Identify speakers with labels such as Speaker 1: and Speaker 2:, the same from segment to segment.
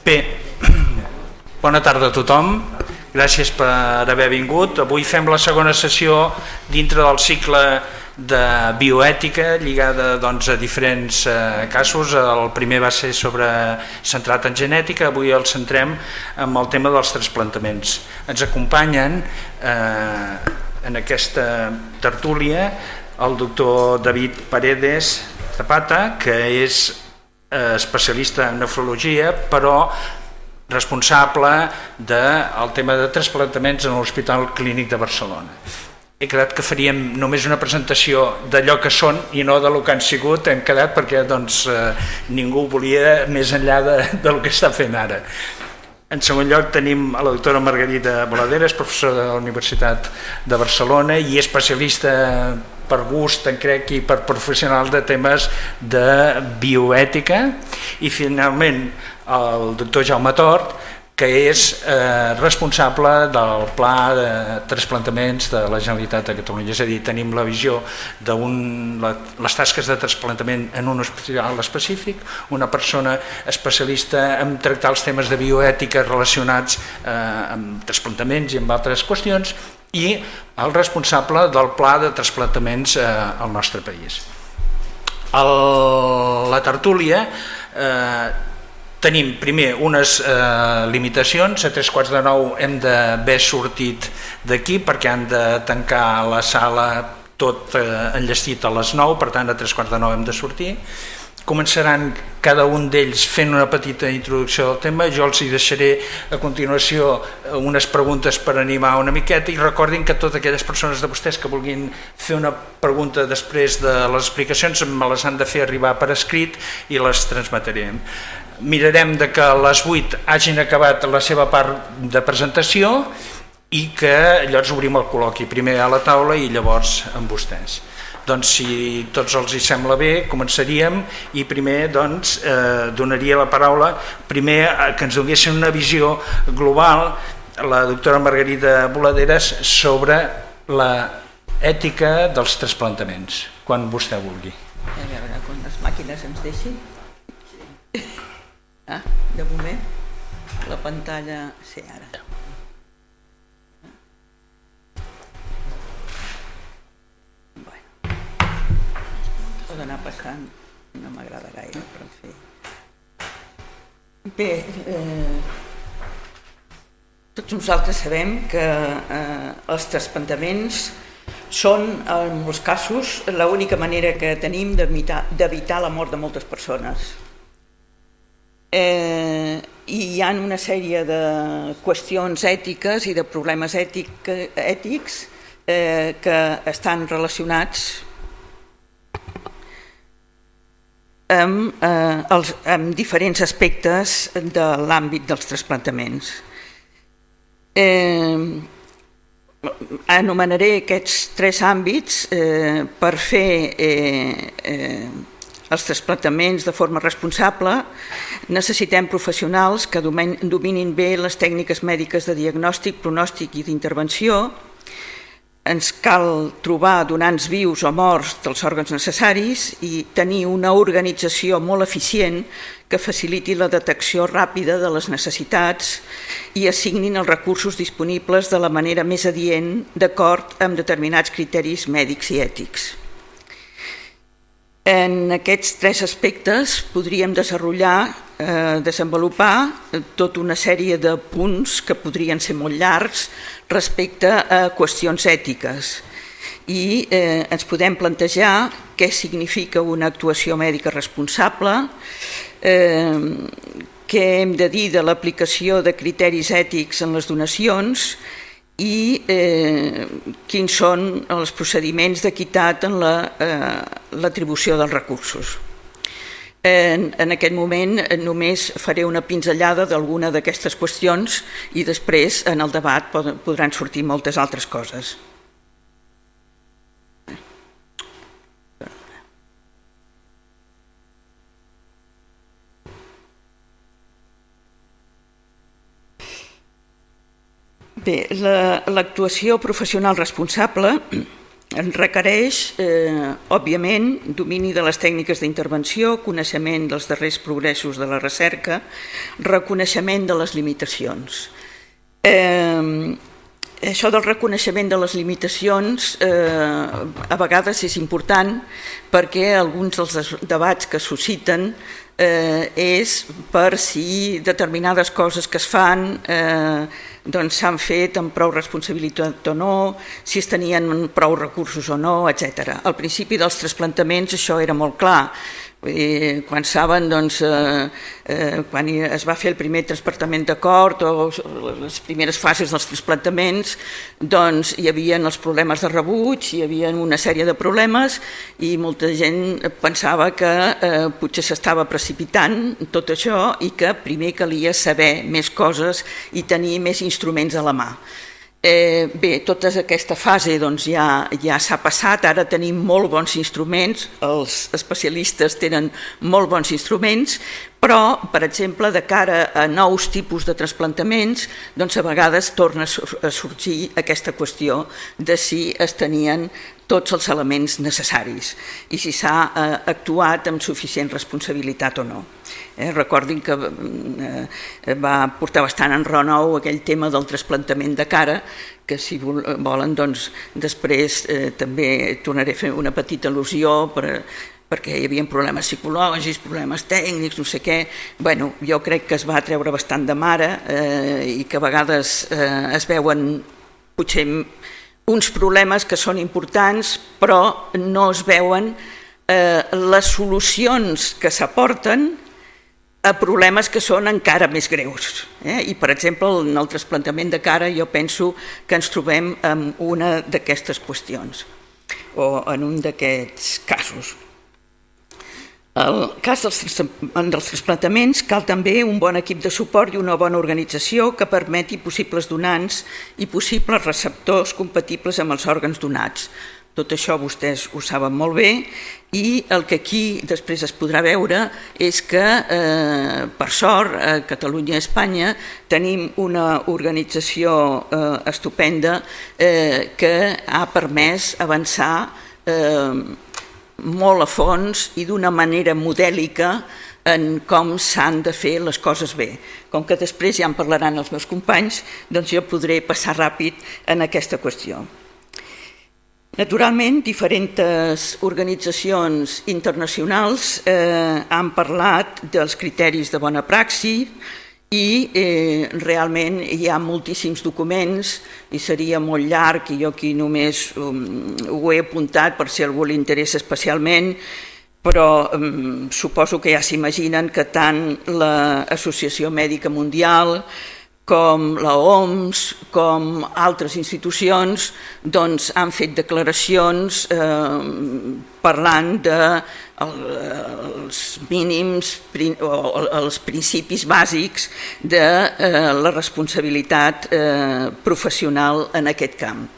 Speaker 1: Bé, bona tarda a tothom, gràcies per haver vingut. Avui fem la segona sessió dintre del cicle de bioètica lligada a diferents casos. El primer va ser centrat en genètica, avui el centrem en el tema dels trasplantaments. Ens acompanyen en aquesta tertúlia el doctor David Paredes Zapata, que és especialista en nefrologia, però responsable del tema de trasplantaments en l'Hospital Clínic de Barcelona. He quedat que faríem només una presentació d'allò que són i no del que han sigut, hem quedat perquè ningú volia més enllà del que està fent ara. En segon lloc tenim a la doctora Margarita Boladeres, professora de la Universitat de Barcelona i especialista per gust, crec, i per professional de temes de bioètica, i finalment el doctor Jaume Tort, que és responsable del Pla de Trasplantaments de la Generalitat de Catalunya. És a dir, tenim la visió de les tasques de trasplantament en un hospital específic, una persona especialista en tractar els temes de bioètica relacionats amb trasplantaments i amb altres qüestions, i el responsable del Pla de Trasplantaments al nostre país. A la tertúlia tenim primer unes limitacions. A 8:45 hem d'haver sortit d'aquí perquè han de tancar la sala tot enllestit a les 9, per tant a 8:45 hem de sortir. Començaran cada un d'ells fent una petita introducció del tema, jo els hi deixaré a continuació unes preguntes per animar una miqueta, i recordin que totes aquelles persones de vostès que vulguin fer una pregunta després de les explicacions me les han de fer arribar per escrit i les transmetrem. Mirarem que a les 8 hagin acabat la seva part de presentació i que llavors obrim el col·loqui, primer a la taula i llavors amb vostès. Doncs si tots els hi sembla bé, començaríem, i primer donaria la paraula primer que ens donessin una visió global la doctora Margarita Boladeres sobre l'ètica dels trasplantaments, quan vostè vulgui.
Speaker 2: A veure, quan les màquines ens deixin. De moment, la pantalla... Sí, ara. Pot anar passant, no m'agrada gaire, però en fi. Bé, tots nosaltres sabem que els trasplantaments són, en molts casos, l'única manera que tenim d'evitar la mort de moltes persones. I hi ha una sèrie de qüestions ètiques i de problemes ètics que estan relacionats amb diferents aspectes de l'àmbit dels trasplantaments. Anomenaré aquests tres àmbits per fer els trasplantaments de forma responsable. Necessitem professionals que dominin bé les tècniques mèdiques de diagnòstic, pronòstic i d'intervenció. Ens cal trobar donants vius o morts dels òrgans necessaris i tenir una organització molt eficient que faciliti la detecció ràpida de les necessitats i assignin els recursos disponibles de la manera més adient d'acord amb determinats criteris mèdics i ètics. En aquests tres aspectes podríem desenvolupar tota una sèrie de punts que podrien ser molt llargs respecte a qüestions ètiques, i ens podem plantejar què significa una actuació mèdica responsable, què hem de dir de l'aplicació de criteris ètics en les donacions i quins són els procediments d'equitat en l'atribució dels recursos. En aquest moment només faré una pinzellada d'alguna d'aquestes qüestions i després en el debat podran sortir moltes altres coses. Bé, l'actuació professional responsable requereix, òbviament, domini de les tècniques d'intervenció, coneixement dels darrers progressos de la recerca, reconeixement de les limitacions. Això del reconeixement de les limitacions a vegades és important perquè alguns dels debats que susciten és per si determinades coses que es fan s'han fet amb prou responsabilitat o no, si es tenien prou recursos o no, etc. Al principi dels trasplantaments això era molt clar. Quan saben, quan es va fer el primer trasplantament de cor o les primeres fases dels trasplantaments, hi havia els problemes de rebuig, hi havia una sèrie de problemes i molta gent pensava que potser s'estava precipitant tot això i que primer calia saber més coses i tenir més instruments a la mà. Bé, tota aquesta fase ja s'ha passat, ara tenim molt bons instruments, els especialistes tenen molt bons instruments, però, per exemple, de cara a nous tipus de trasplantaments, a vegades torna a sorgir aquesta qüestió de si es tenien tots els elements necessaris i si s'ha actuat amb suficient responsabilitat o no. Recordin que va portar bastant en renou aquell tema del trasplantament de cara, que si volen després també tornaré a fer una petita al·lusió perquè hi havia problemes psicològics, problemes tècnics, no sé què. Jo crec que es va treure bastant de mare i que a vegades es veuen potser uns problemes que són importants però no es veuen les solucions que s'aporten a problemes que són encara més greus. I, per exemple, en el trasplantament de cara jo penso que ens trobem en una d'aquestes qüestions o en un d'aquests casos. En el cas dels trasplantaments cal també un bon equip de suport i una bona organització que permeti possibles donants i possibles receptors compatibles amb els òrgans donats. Tot això vostès ho saben molt bé i el que aquí després es podrà veure és que, per sort, a Catalunya i a Espanya tenim una organització estupenda que ha permès avançar molt a fons i d'una manera modèlica en com s'han de fer les coses bé. Com que després ja en parlaran els meus companys, jo podré passar ràpid en aquesta qüestió. Naturalment, diferents organitzacions internacionals han parlat dels criteris de bona praxi i realment hi ha moltíssims documents i seria molt llarg i jo aquí només ho he apuntat per si a algú li interessa especialment, però suposo que ja s'imaginen que tant l'Associació Mèdica Mundial com l'OMS, com altres institucions, han fet declaracions parlant dels mínims o els principis bàsics de la responsabilitat professional en aquest camp.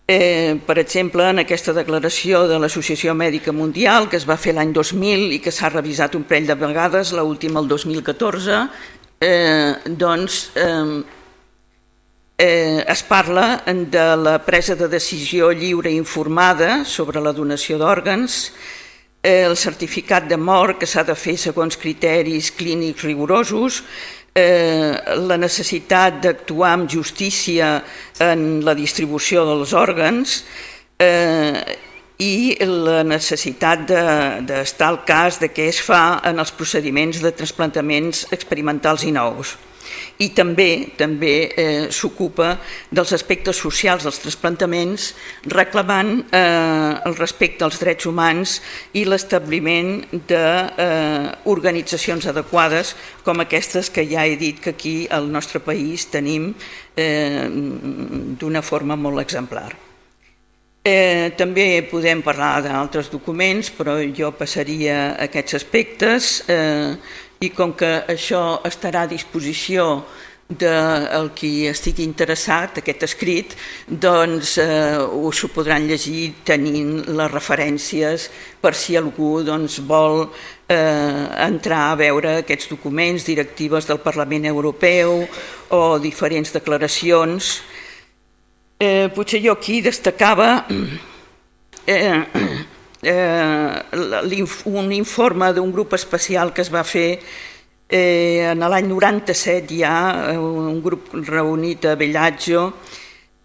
Speaker 2: Per exemple, en aquesta declaració de l'Associació Mèdica Mundial, que es va fer l'any 2000 i que s'ha revisat un parell de vegades, l'última el 2014, es parla de la presa de decisió lliure i informada sobre la donació d'òrgans, el certificat de mort que s'ha de fer segons criteris clínics rigorosos, la necessitat d'actuar amb justícia en la distribució dels òrgans i la necessitat d'estar al cas de què es fa en els procediments de trasplantaments experimentals i nous. I també s'ocupa dels aspectes socials dels trasplantaments, reclamant el respecte als drets humans i l'establiment d'organitzacions adequades com aquestes que ja he dit que aquí al nostre país tenim d'una forma molt exemplar. També podem parlar d'altres documents, però jo passaria a aquests aspectes i com que això estarà a disposició del qui estigui interessat, aquest escrit, doncs us ho podran llegir tenint les referències per si algú vol entrar a veure aquests documents, directives del Parlament Europeu o diferents declaracions. Potser jo aquí destacava un informe d'un grup especial que es va fer en l'any 97, ja un grup reunit a Bellagio,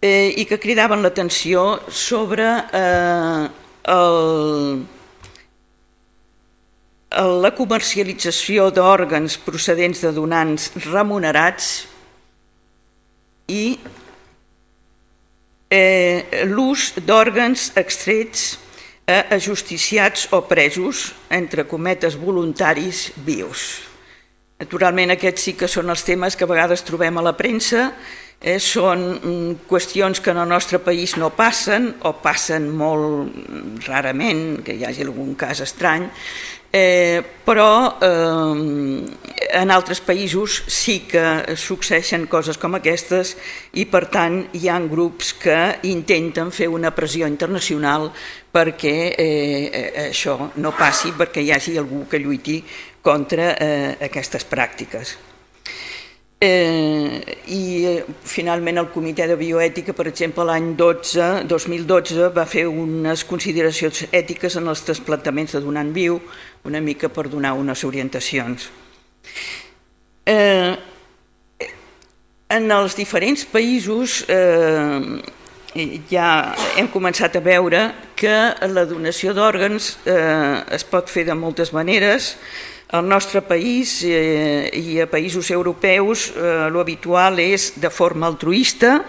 Speaker 2: i que cridaven l'atenció sobre la comercialització d'òrgans procedents de donants remunerats i l'ús d'òrgans extrets a ajusticiats o presos, entre cometes voluntaris, vius. Naturalment aquests sí que són els temes que a vegades trobem a la premsa, són qüestions que en el nostre país no passen o passen molt rarament, que hi hagi algun cas estrany, però en altres països sí que succeeixen coses com aquestes i per tant hi ha grups que intenten fer una pressió internacional perquè això no passi, perquè hi hagi algú que lluiti contra aquestes pràctiques. I finalment el Comitè de Bioètica, per exemple, l'any 2012 va fer unes consideracions ètiques en els trasplantaments de donant viu, una mica per donar unes orientacions. En els diferents països ja hem començat a veure que la donació d'òrgans es pot fer de moltes maneres. Al nostre país i a països europeus l'habitual és de forma altruista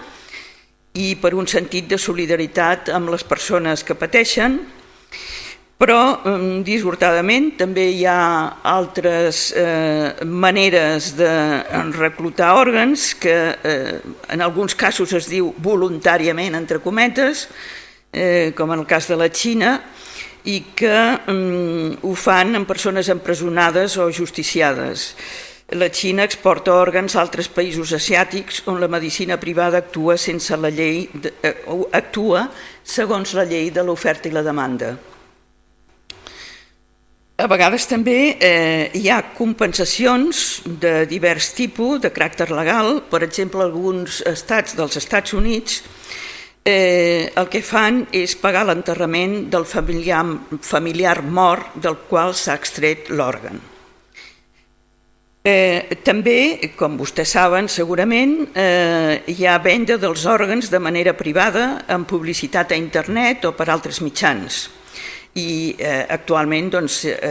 Speaker 2: i per un sentit de solidaritat amb les persones que pateixen, però dissortadament també hi ha altres maneres de reclutar òrgans que en alguns casos es diu voluntàriament, entre cometes, com en el cas de la Xina, i que ho fan amb persones empresonades o justiciades. La Xina exporta òrgans a altres països asiàtics on la medicina privada actua segons la llei de l'oferta i la demanda. A vegades també hi ha compensacions de divers tipus, de caràcter legal. Per exemple, alguns estats dels Estats Units el que fan és pagar l'enterrament del familiar mort del qual s'ha extret l'òrgan. També, com vostès saben segurament, hi ha venda dels òrgans de manera privada amb publicitat a internet o per altres mitjans. I actualment,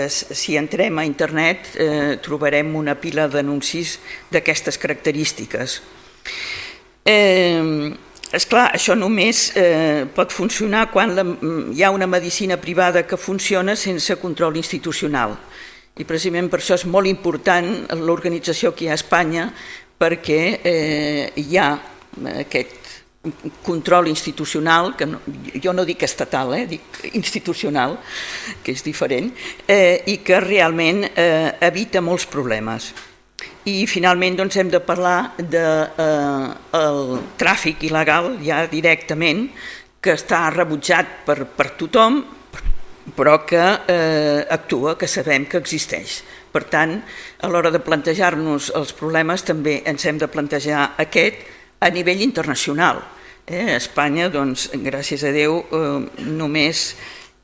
Speaker 2: si entrem a internet, trobarem una pila d'anuncis d'aquestes característiques. Esclar, això només pot funcionar quan hi ha una medicina privada que funciona sense control institucional. I precisament per això és molt important l'organització que hi ha a Espanya, perquè hi ha aquest control institucional, que jo no dic estatal, dic institucional, que és diferent, i que realment evita molts problemes. I finalment hem de parlar del tràfic il·legal ja directament, que està rebutjat per tothom, però que actua, que sabem que existeix. Per tant, a l'hora de plantejar-nos els problemes també ens hem de plantejar aquest a nivell internacional. A Espanya, gràcies a Déu, només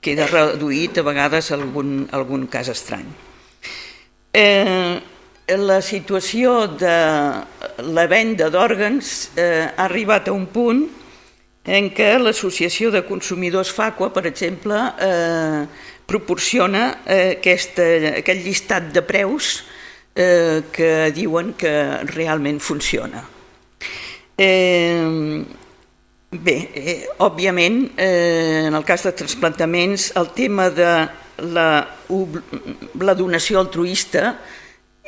Speaker 2: queda reduït a vegades algun cas estrany. La situació de la venda d'òrgans ha arribat a un punt en què l'Associació de Consumidors FACUA, per exemple, proporciona aquest llistat de preus que diuen que realment funciona. Bé, òbviament, en el cas de trasplantaments, el tema de la donació altruista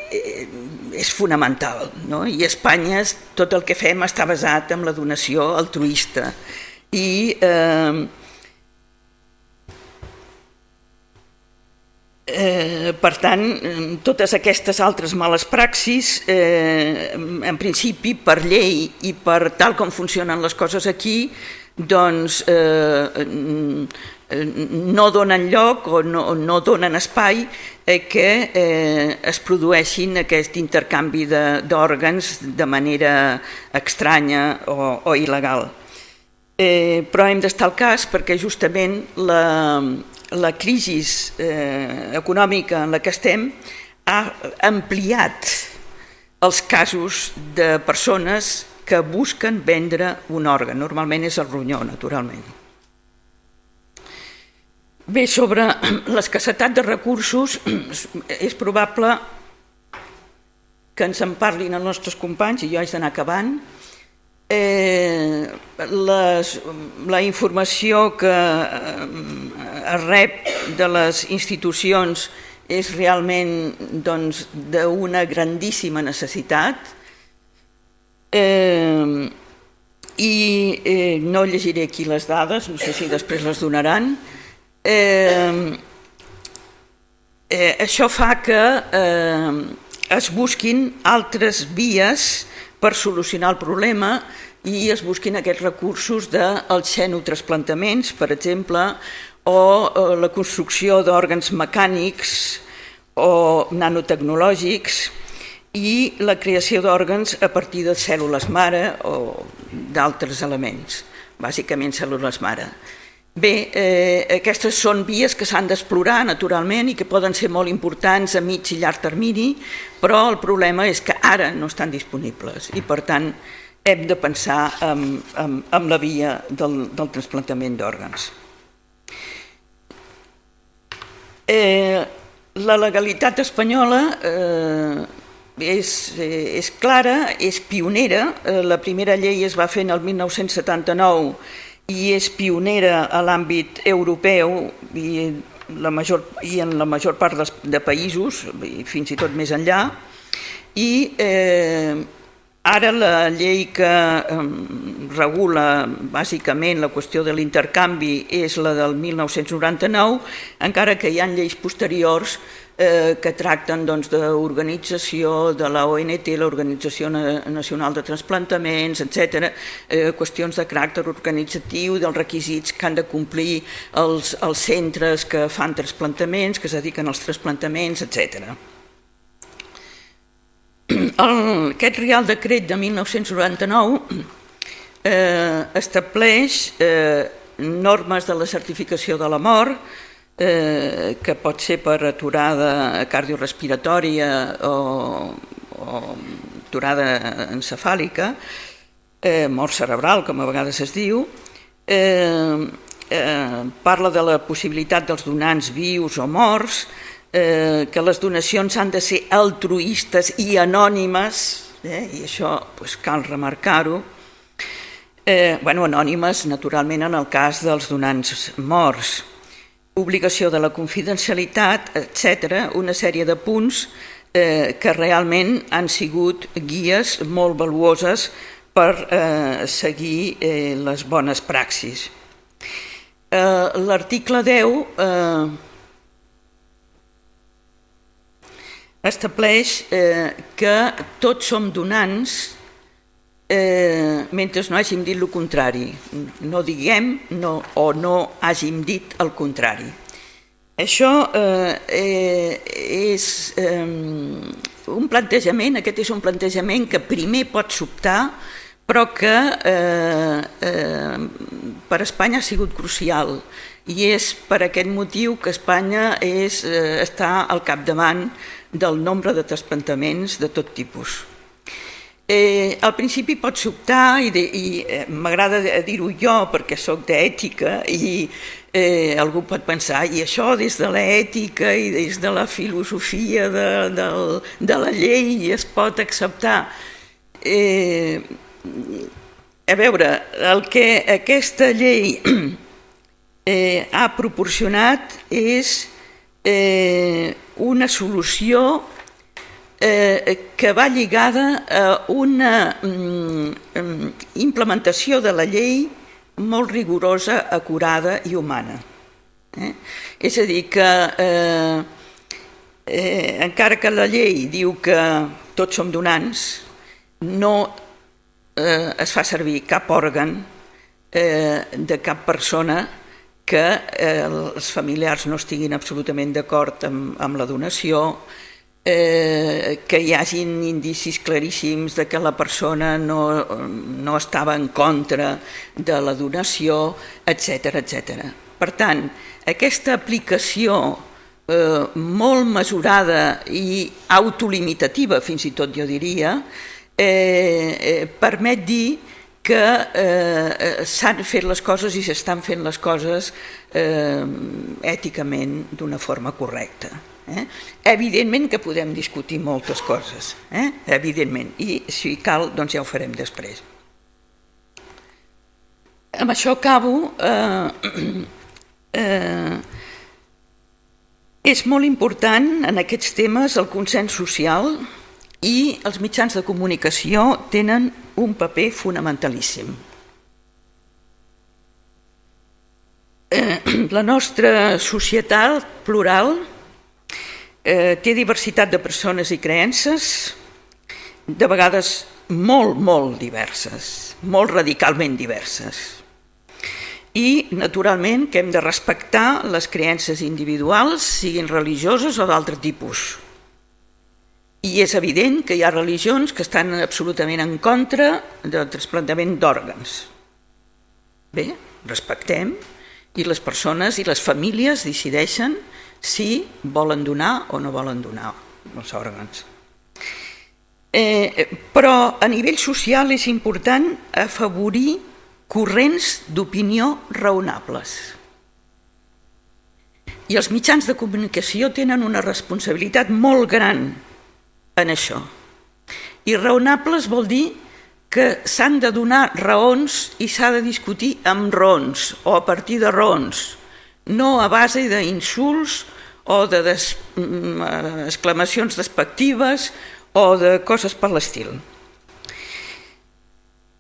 Speaker 2: és fonamental, i a Espanya tot el que fem està basat en la donació altruista i per tant totes aquestes altres males praxis en principi per llei i per tal com funcionen les coses aquí no donen lloc o no donen espai que es produeixin aquest intercanvi d'òrgans de manera estranya o il·legal. Però hem d'estar al cas perquè justament la crisi econòmica en la que estem ha ampliat els casos de persones que busquen vendre un òrgan. Normalment és el ronyó, naturalment. Bé, sobre l'escassetat de recursos, és probable que ens en parlin els nostres companys, i jo haig d'anar acabant. La informació que es rep de les institucions és realment d'una grandíssima necessitat, i no llegiré aquí les dades, no sé si després les donaran. Això fa que es busquin altres vies per solucionar el problema i es busquin aquests recursos dels xenotrasplantaments, per exemple, o la construcció d'òrgans mecànics o nanotecnològics i la creació d'òrgans a partir de cèl·lules mare o d'altres elements, bàsicament cèl·lules mare. Bé, aquestes són vies que s'han d'explorar naturalment i que poden ser molt importants a mig i llarg termini, però el problema és que ara no estan disponibles i per tant hem de pensar en la via del trasplantament d'òrgans. La legalitat espanyola és clara, és pionera. La primera llei es va fer en el 1979 i és pionera a l'àmbit europeu i en la major part de països, fins i tot més enllà. I ara la llei que regula bàsicament la qüestió de l'intercanvi és la del 1999, encara que hi ha lleis posteriors que tracten d'organització de la ONT, l'Organització Nacional de Transplantaments, etc., qüestions de caràcter organitzatiu, dels requisits que han de complir els centres que fan trasplantaments, que es dediquen als trasplantaments, etc. Aquest Reial Decret de 1999 estableix normes de la certificació de la mort, que pot ser per aturada cardiorrespiratòria o aturada encefàlica, mort cerebral, com a vegades es diu. Parla de la possibilitat dels donants vius o morts, que les donacions han de ser altruistes i anònimes, i això cal remarcar-ho. Anònimes, naturalment, en el cas dels donants morts. Obligació de la confidencialitat, etc., una sèrie de punts que realment han sigut guies molt valuoses per seguir les bones praxis. L'article 10 estableix que tots som donants mentre no hàgim dit el contrari, no diguem o no hàgim dit el contrari. Això és un plantejament, aquest és un plantejament que primer pot sobtar, però que per Espanya ha sigut crucial i és per aquest motiu que Espanya està al capdavant del nombre de trasplantaments de tot tipus. Al principi pot sobtar, i m'agrada dir-ho jo perquè soc d'ètica, i algú pot pensar, i això des de l'ètica i des de la filosofia de la llei es pot acceptar. A veure, el que aquesta llei ha proporcionat és una solució que va lligada a una implementació de la llei molt rigorosa, acurada i humana. És a dir, que encara que la llei diu que tots som donants, no es fa servir cap òrgan de cap persona que els familiars no estiguin absolutament d'acord amb la donació, que hi hagin indicis claríssims de que la persona no estava en contra de la donació, etc. Per tant, aquesta aplicació molt mesurada i autolimitativa, fins i tot jo diria, permet dir que s'han fet les coses i s'estan fent les coses èticament d'una forma correcta. Evidentment que podem discutir moltes coses, evidentment, i si cal doncs ja ho farem després. Amb això acabo. És molt important en aquests temes el consens social i els mitjans de comunicació tenen un paper fonamentalíssim. La nostra societat plural té diversitat de persones i creences, de vegades molt diverses, molt radicalment diverses. I, naturalment, que hem de respectar les creences individuals, siguin religioses o d'altre tipus. I és evident que hi ha religions que estan absolutament en contra del trasplantament d'òrgans. Bé, respectem, i les persones i les famílies decideixen si volen donar o no volen donar els òrgans. Però a nivell social és important afavorir corrents d'opinió raonables. I els mitjans de comunicació tenen una responsabilitat molt gran en això. I raonables vol dir que s'han de donar raons i s'ha de discutir amb raons o a partir de raons, no a base d'insults o d'exclamacions despectives o de coses per l'estil.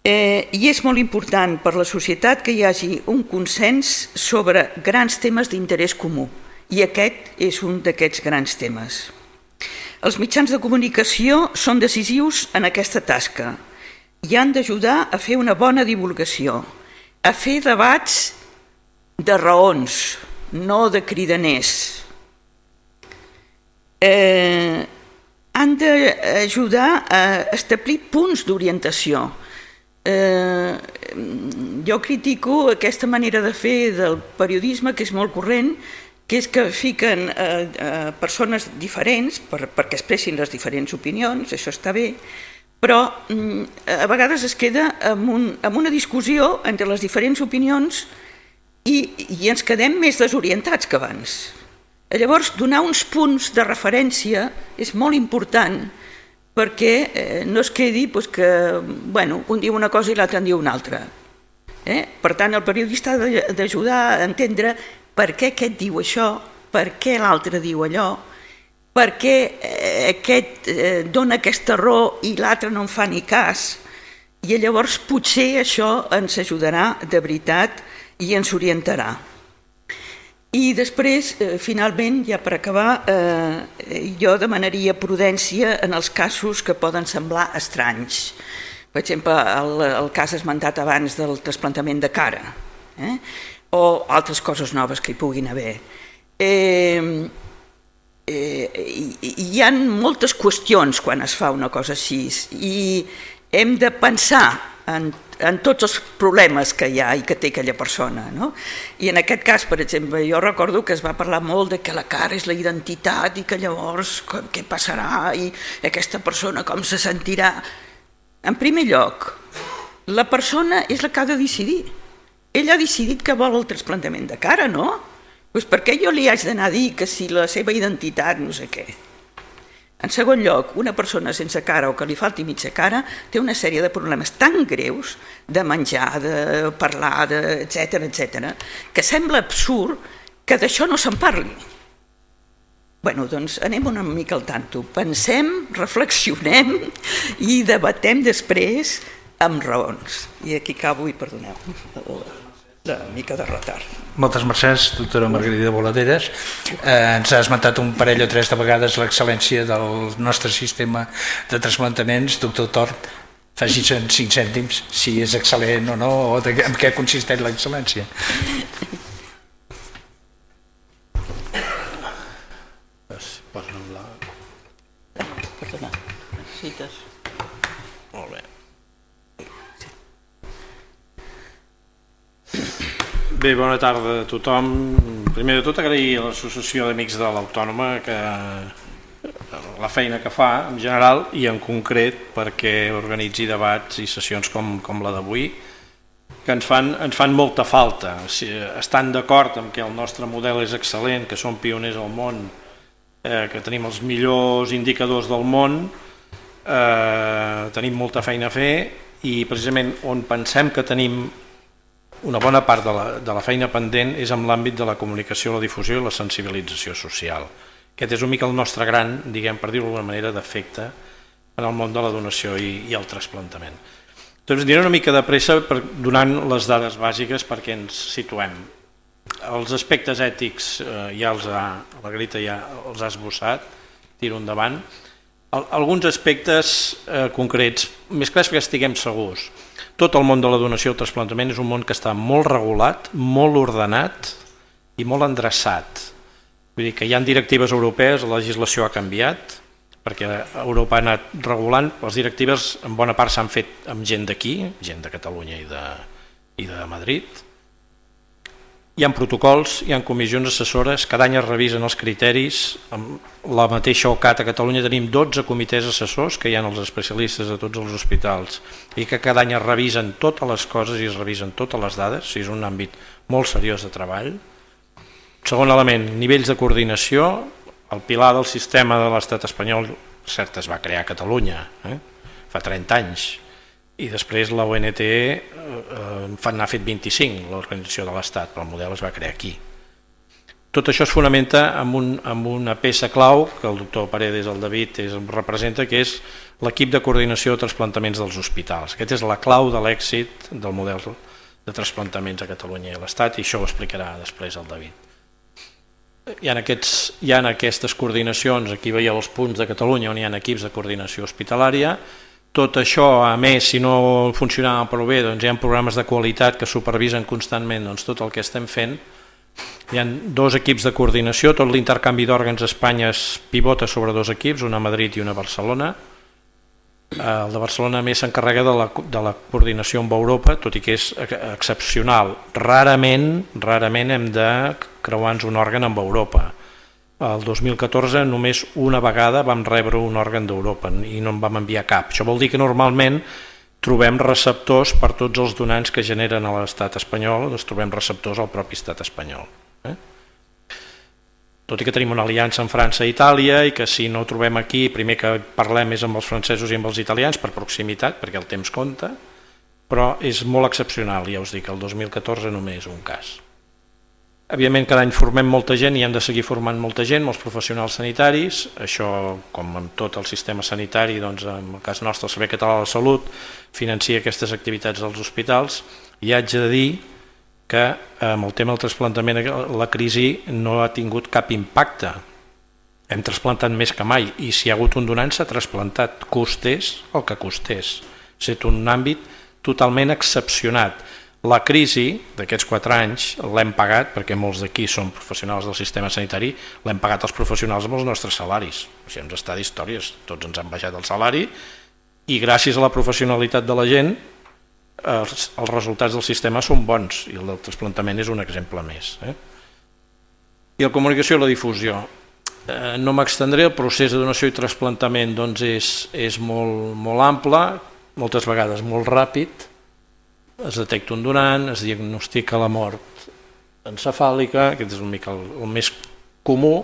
Speaker 2: I és molt important per la societat que hi hagi un consens sobre grans temes d'interès comú, i aquest és un d'aquests grans temes. Els mitjans de comunicació són decisius en aquesta tasca i han d'ajudar a fer una bona divulgació, a fer debats de raons, no de cridaners. Han d'ajudar a establir punts d'orientació. Jo critico aquesta manera de fer del periodisme, que és molt corrent, que és que fiquen persones diferents perquè expressin les diferents opinions, això està bé, però a vegades es queda amb una discussió entre les diferents opinions i ens quedem més desorientats que abans. Llavors, donar uns punts de referència és molt important perquè no es quedi que un diu una cosa i l'altre en diu una altra. Per tant, el periodista ha d'ajudar a entendre per què aquest diu això, per què l'altre diu allò, per què aquest dona aquesta raó i l'altre no en fa ni cas. I llavors potser això ens ajudarà de veritat i ens orientarà. I després, finalment, ja per acabar, jo demanaria prudència en els casos que poden semblar estranys. Per exemple, el cas esmentat abans del trasplantament de cara, o altres coses noves que hi puguin haver. Hi ha moltes qüestions quan es fa una cosa així i hem de pensar en tots els problemes que hi ha i que té aquella persona. I en aquest cas, per exemple, jo recordo que es va parlar molt de que la cara és la identitat i que llavors què passarà i aquesta persona com se sentirà. En primer lloc, la persona és la que ha de decidir. Ell ha decidit que vol el trasplantament de cara, no? Doncs per què jo li haig d'anar a dir que si la seva identitat no sé què? En segon lloc, una persona sense cara o que li falti mitja cara té una sèrie de problemes tan greus de menjar, de parlar, etc., que sembla absurd que d'això no se'n parli. Doncs anem una mica al tanto. Pensem, reflexionem i debatem després amb raons. I aquí acabo i perdoneu una mica de retard.
Speaker 1: Moltes mercès, doctora Margarida Boladeres. Ens ha esmentat un parell o tres de vegades l'excel·lència del nostre sistema de trasplantaments. Doctor Tort, faci's en 5 cèntims si és excel·lent o no, o en què consisteix l'excel·lència.
Speaker 2: Pots anar. Necessites.
Speaker 3: Molt bé. Bé, bona tarda a tothom. Primer de tot agrair a l'Associació d'Amics de l'Autònoma la feina que fa en general i en concret perquè organitzi debats i sessions com la d'avui, que ens fan molta falta. Estan d'acord amb que el nostre model és excel·lent, que som pioners al món, que tenim els millors indicadors del món, tenim molta feina a fer i precisament on pensem que tenim una bona part de la feina pendent és en l'àmbit de la comunicació, la difusió i la sensibilització social. Aquest és una mica el nostre gran, diguem, per dir-ho d'alguna manera, defecte en el món de la donació i el trasplantament. Doncs diré una mica de pressa donant les dades bàsiques perquè ens situem. Els aspectes ètics la Grita ja els ha esbossat, tiro endavant. Alguns aspectes concrets, més clars perquè estiguem segurs. Tot el món de la donació i el trasplantament és un món que està molt regulat, molt ordenat i molt endreçat. Vull dir que hi ha directives europees, la legislació ha canviat, perquè Europa ha anat regulant, les directives en bona part s'han fet amb gent d'aquí, gent de Catalunya i de Madrid. Hi ha protocols, hi ha comissions assessores, cada any es revisen els criteris, amb la mateixa OCAT a Catalunya tenim 12 comitès assessors, que hi ha els especialistes de tots els hospitals, i que cada any es revisen totes les coses i es revisen totes les dades, és un àmbit molt seriós de treball. Segon element, nivells de coordinació, el pilar del sistema de l'estat espanyol, cert, es va crear a Catalunya, fa 30 anys, i després la ONT n'ha fet 25, l'organització de l'estat, però el model es va crear aquí. Tot això es fonamenta amb una peça clau, que el doctor Paredes, el David, representa, que és l'equip de coordinació de trasplantaments dels hospitals. Aquesta és la clau de l'èxit del model de trasplantaments a Catalunya i a l'estat, i això ho explicarà després el David. Hi ha aquestes coordinacions, aquí veieu els punts de Catalunya on hi ha equips de coordinació hospitalària. Tot això, a més, si no funcionava prou bé, doncs hi ha programes de qualitat que supervisen constantment tot el que estem fent. Hi ha 2 equips de coordinació, tot l'intercanvi d'òrgans a Espanya es pivota sobre 2 equips, una a Madrid i una a Barcelona. El de Barcelona més s'encarrega de la coordinació amb Europa, tot i que és excepcional. Rarament hem de creuar-nos un òrgan amb Europa. El 2014 només una vegada vam rebre un òrgan d'Europa i no en vam enviar cap. Això vol dir que normalment trobem receptors per tots els donants que generen a l'estat espanyol, doncs trobem receptors al propi estat espanyol. Tot i que tenim una aliança amb França i Itàlia i que si no ho trobem aquí, primer que parlem és amb els francesos i amb els italians per proximitat, perquè el temps compta, però és molt excepcional, ja us dic, el 2014 només un cas. Evidentment cada any formem molta gent i hem de seguir formant molta gent, molts professionals sanitaris, això com amb tot el sistema sanitari, doncs en el cas nostre el Servei Català de la Salut financia aquestes activitats als hospitals i haig de dir que amb el tema del trasplantament la crisi no ha tingut cap impacte. Hem trasplantat més que mai i si hi ha hagut un donant s'ha trasplantat, costés el que costés. Ha estat un àmbit totalment excepcionat. La crisi d'aquests 4 anys l'hem pagat, perquè molts d'aquí són professionals del sistema sanitari, l'hem pagat els professionals amb els nostres salaris. Això ens està d'històries, tots ens han baixat el salari i gràcies a la professionalitat de la gent els resultats del sistema són bons i el del trasplantament és un exemple més. I la comunicació i la difusió. No m'extendré, el procés de donació i trasplantament és molt ample, moltes vegades molt ràpid, es detecta un donant, es diagnostica la mort encefàlica, aquest és una mica el més comú,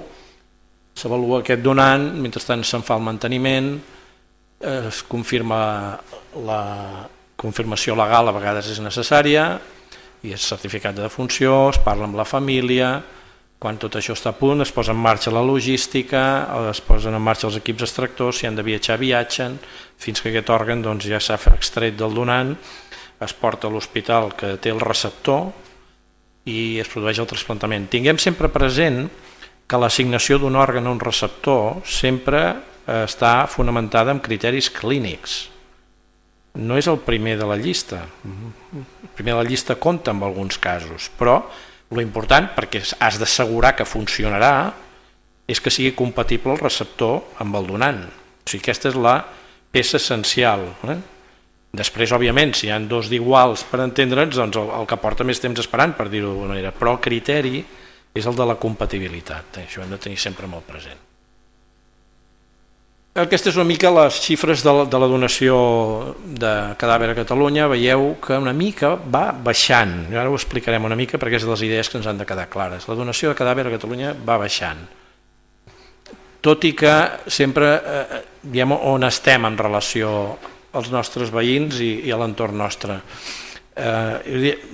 Speaker 3: s'avalua aquest donant, mentrestant se'n fa el manteniment, es confirma la confirmació legal, a vegades és necessària, i és certificat de defunció, es parla amb la família, quan tot això està a punt es posa en marxa la logística, es posen en marxa els equips extractors, si han de viatjar, viatgen, fins que aquest òrgan ja s'ha extret del donant, es porta a l'hospital que té el receptor i es produeix el trasplantament. Tinguem sempre present que l'assignació d'un òrgan a un receptor sempre està fonamentada en criteris clínics. No és el primer de la llista. El primer de la llista compta en alguns casos, però l'important, perquè has d'assegurar que funcionarà, és que sigui compatible el receptor amb el donant. O sigui, aquesta és la peça essencial. Després, òbviament, si hi ha dos d'iguals per entendre'ns, doncs el que porta més temps esperant, per dir-ho d'alguna manera, però el criteri és el de la compatibilitat. Això ho hem de tenir sempre molt present. Aquestes són una mica les xifres de la donació de cadàver a Catalunya. Veieu que una mica va baixant. Ara ho explicarem una mica perquè és de les idees que ens han de quedar clares. La donació de cadàver a Catalunya va baixant. Tot i que sempre diguem on estem en relació als nostres veïns i a l'entorn nostre.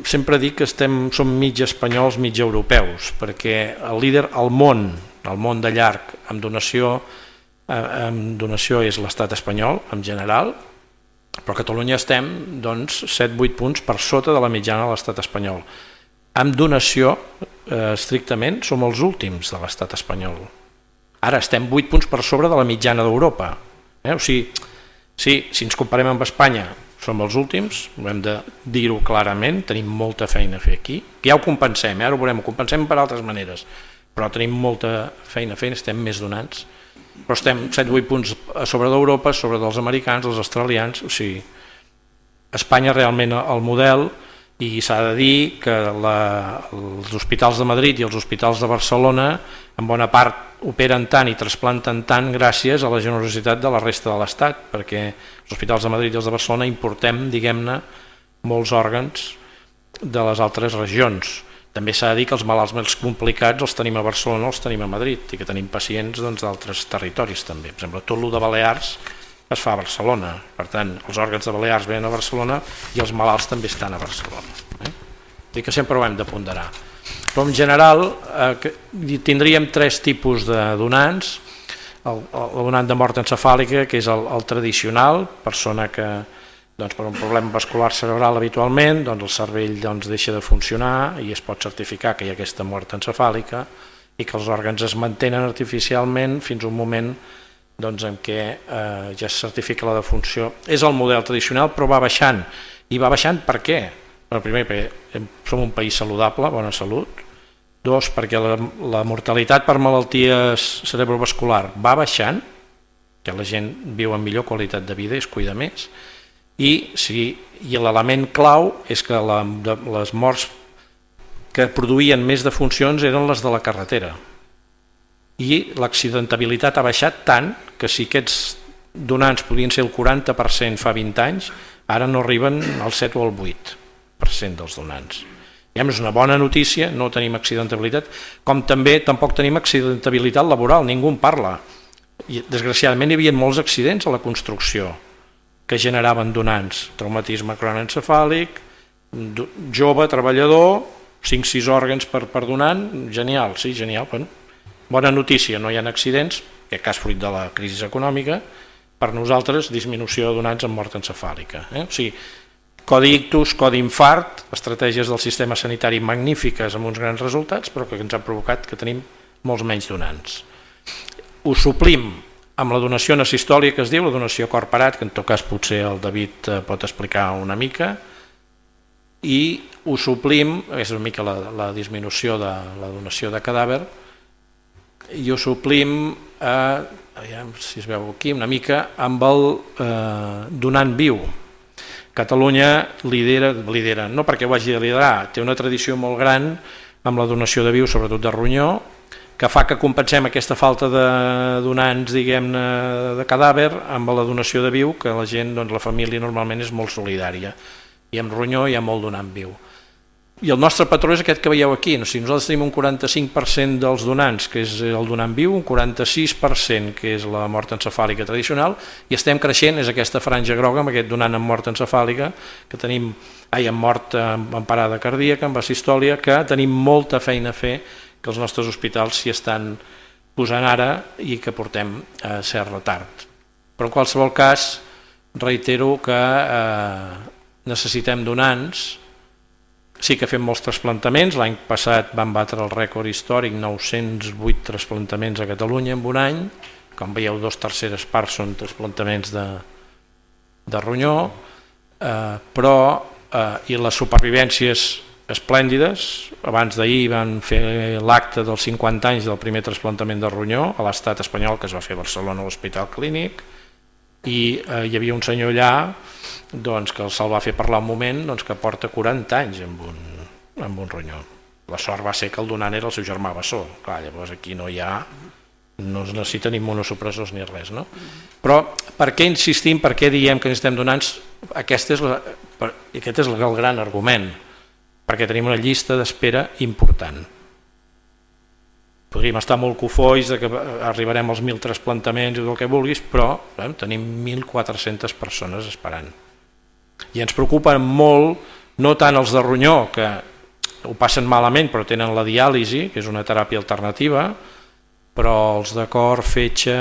Speaker 3: Sempre dic que som mig espanyols, mig europeus, perquè el líder al món de llarg amb donació és l'estat espanyol en general, però a Catalunya estem 7-8 punts per sota de la mitjana de l'estat espanyol. Amb donació, estrictament, som els últims de l'estat espanyol. Ara estem 8 punts per sobre de la mitjana d'Europa. O sigui, si ens comparem amb Espanya, som els últims, hem de dir-ho clarament, tenim molta feina a fer aquí. Ja ho compensem, ara ho veurem, ho compensem per altres maneres, però tenim molta feina a fer, estem més donants. Però estem 7-8 punts a sobre d'Europa, sobre dels americans, dels australians, o sigui, Espanya realment el model, i s'ha de dir que els hospitals de Madrid i els hospitals de Barcelona en bona part operen tant i trasplanten tant gràcies a la generositat de la resta de l'Estat, perquè els hospitals de Madrid i els de Barcelona importem, diguem-ne, molts òrgans de les altres regions. També s'ha de dir que els malalts més complicats els tenim a Barcelona o els tenim a Madrid i que tenim pacients d'altres territoris també. Per exemple, tot el de Balears es fa a Barcelona, per tant els òrgans de Balears venen a Barcelona i els malalts també estan a Barcelona. Dic que sempre ho hem de ponderar. Però en general tindríem 3 tipus de donants. El donant de mort encefàlica, que és el tradicional, persona que per un problema vascular cerebral habitualment el cervell deixa de funcionar i es pot certificar que hi ha aquesta mort encefàlica i que els òrgans es mantenen artificialment fins a un moment en què ja es certifica la defunció. És el model tradicional, però va baixant. I va baixant per què? Primer, perquè som un país saludable, bona salut. 2, perquè la mortalitat per malalties cerebrovascular va baixant, que la gent viu amb millor qualitat de vida i es cuida més. I l'element clau és que les morts que produïen més defuncions eren les de la carretera. I l'accidentabilitat ha baixat tant que si aquests donants podien ser el 40% fa 20 anys, ara no arriben al 7 o al 8% dels donants. És una bona notícia, no tenim accidentabilitat, com també tampoc tenim accidentabilitat laboral, ningú en parla. Desgraciadament hi havia molts accidents a la construcció que generaven donants, traumatisme cronioencefàlic, jove, treballador, 5-6 òrgans per donant, genial, sí, genial, bona notícia, no hi ha accidents, en aquest cas fruit de la crisi econòmica, per nosaltres disminució de donants amb mort encefàlica. O sigui, codi ictus, codi infart, estratègies del sistema sanitari magnífiques amb uns grans resultats, però que ens han provocat que tenim molts menys donants. Ho suplim amb la donació necessitòlia que es diu, la donació cor parat, que en tot cas potser el David pot explicar una mica, i ho suplim, és una mica la disminució de la donació de cadàver, i ho suplim, si es veu aquí, una mica amb el donant viu. Catalunya lidera, no perquè ho hagi de liderar, té una tradició molt gran amb la donació de viu, sobretot de ronyó, que fa que compensem aquesta falta de donants, diguem-ne, de cadàver amb la donació de viu, que la gent, la família normalment és molt solidària. I amb ronyó hi ha molt donant viu. I el nostre patró és aquest que veieu aquí. Nosaltres tenim un 45% dels donants, que és el donant viu, un 46%, que és la mort encefàlica tradicional, i estem creixent, és aquesta franja groga, amb aquest donant amb mort encefàlica, que tenim, amb mort amb parada cardíaca, amb asistòlia, que tenim molta feina a fer, que els nostres hospitals s'hi estan posant ara i que portem cert retard. Però en qualsevol cas, reitero que necessitem donants. Sí que fem molts trasplantaments, l'any passat vam batre el rècord històric, 908 trasplantaments a Catalunya en un any, com veieu 2/3 parts són trasplantaments de ronyó, però i les supervivències esplèndides. Abans d'ahir van fer l'acte dels 50 anys del primer trasplantament de ronyó a l'estat espanyol, que es va fer a Barcelona a l'Hospital Clínic, i hi havia un senyor allà doncs, que se'l va fer parlar un moment, doncs, que porta 40 anys amb un ronyó. La sort va ser que el donant era el seu germà bessó. Clar, llavors aquí no es necessita ni immunosupressors ni res, no? Però per què insistim, per què diem que necessitem donants? Aquest és el gran argument, perquè tenim una llista d'espera important. Podríem estar molt cofois que arribarem als 1.000 trasplantaments i tot el que vulguis, però tenim 1.400 persones esperant. I ens preocupen molt, no tant els de ronyó, que ho passen malament però tenen la diàlisi, que és una teràpia alternativa, però els de cor, fetge,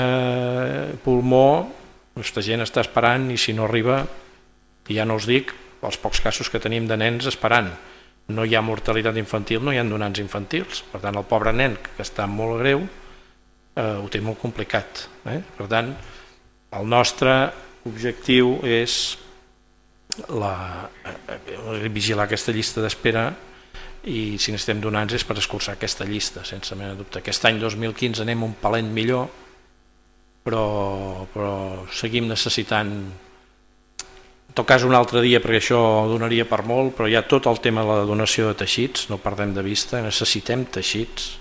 Speaker 3: pulmó, aquesta gent està esperant i si no arriba, ja no us dic, els pocs casos que tenim de nens esperant. No hi ha mortalitat infantil, no hi ha donants infantils. Per tant, el pobre nen, que està molt greu, ho té molt complicat. Per tant, el nostre objectiu és vigilar aquesta llista d'espera i si necessitem donants és per escurçar aquesta llista, sense mena de dubte. Aquest any 2015 anem un palent millor, però seguim necessitant, en tot cas un altre dia, perquè això donaria per molt, però hi ha tot el tema de la donació de teixits, no perdem de vista, necessitem teixits.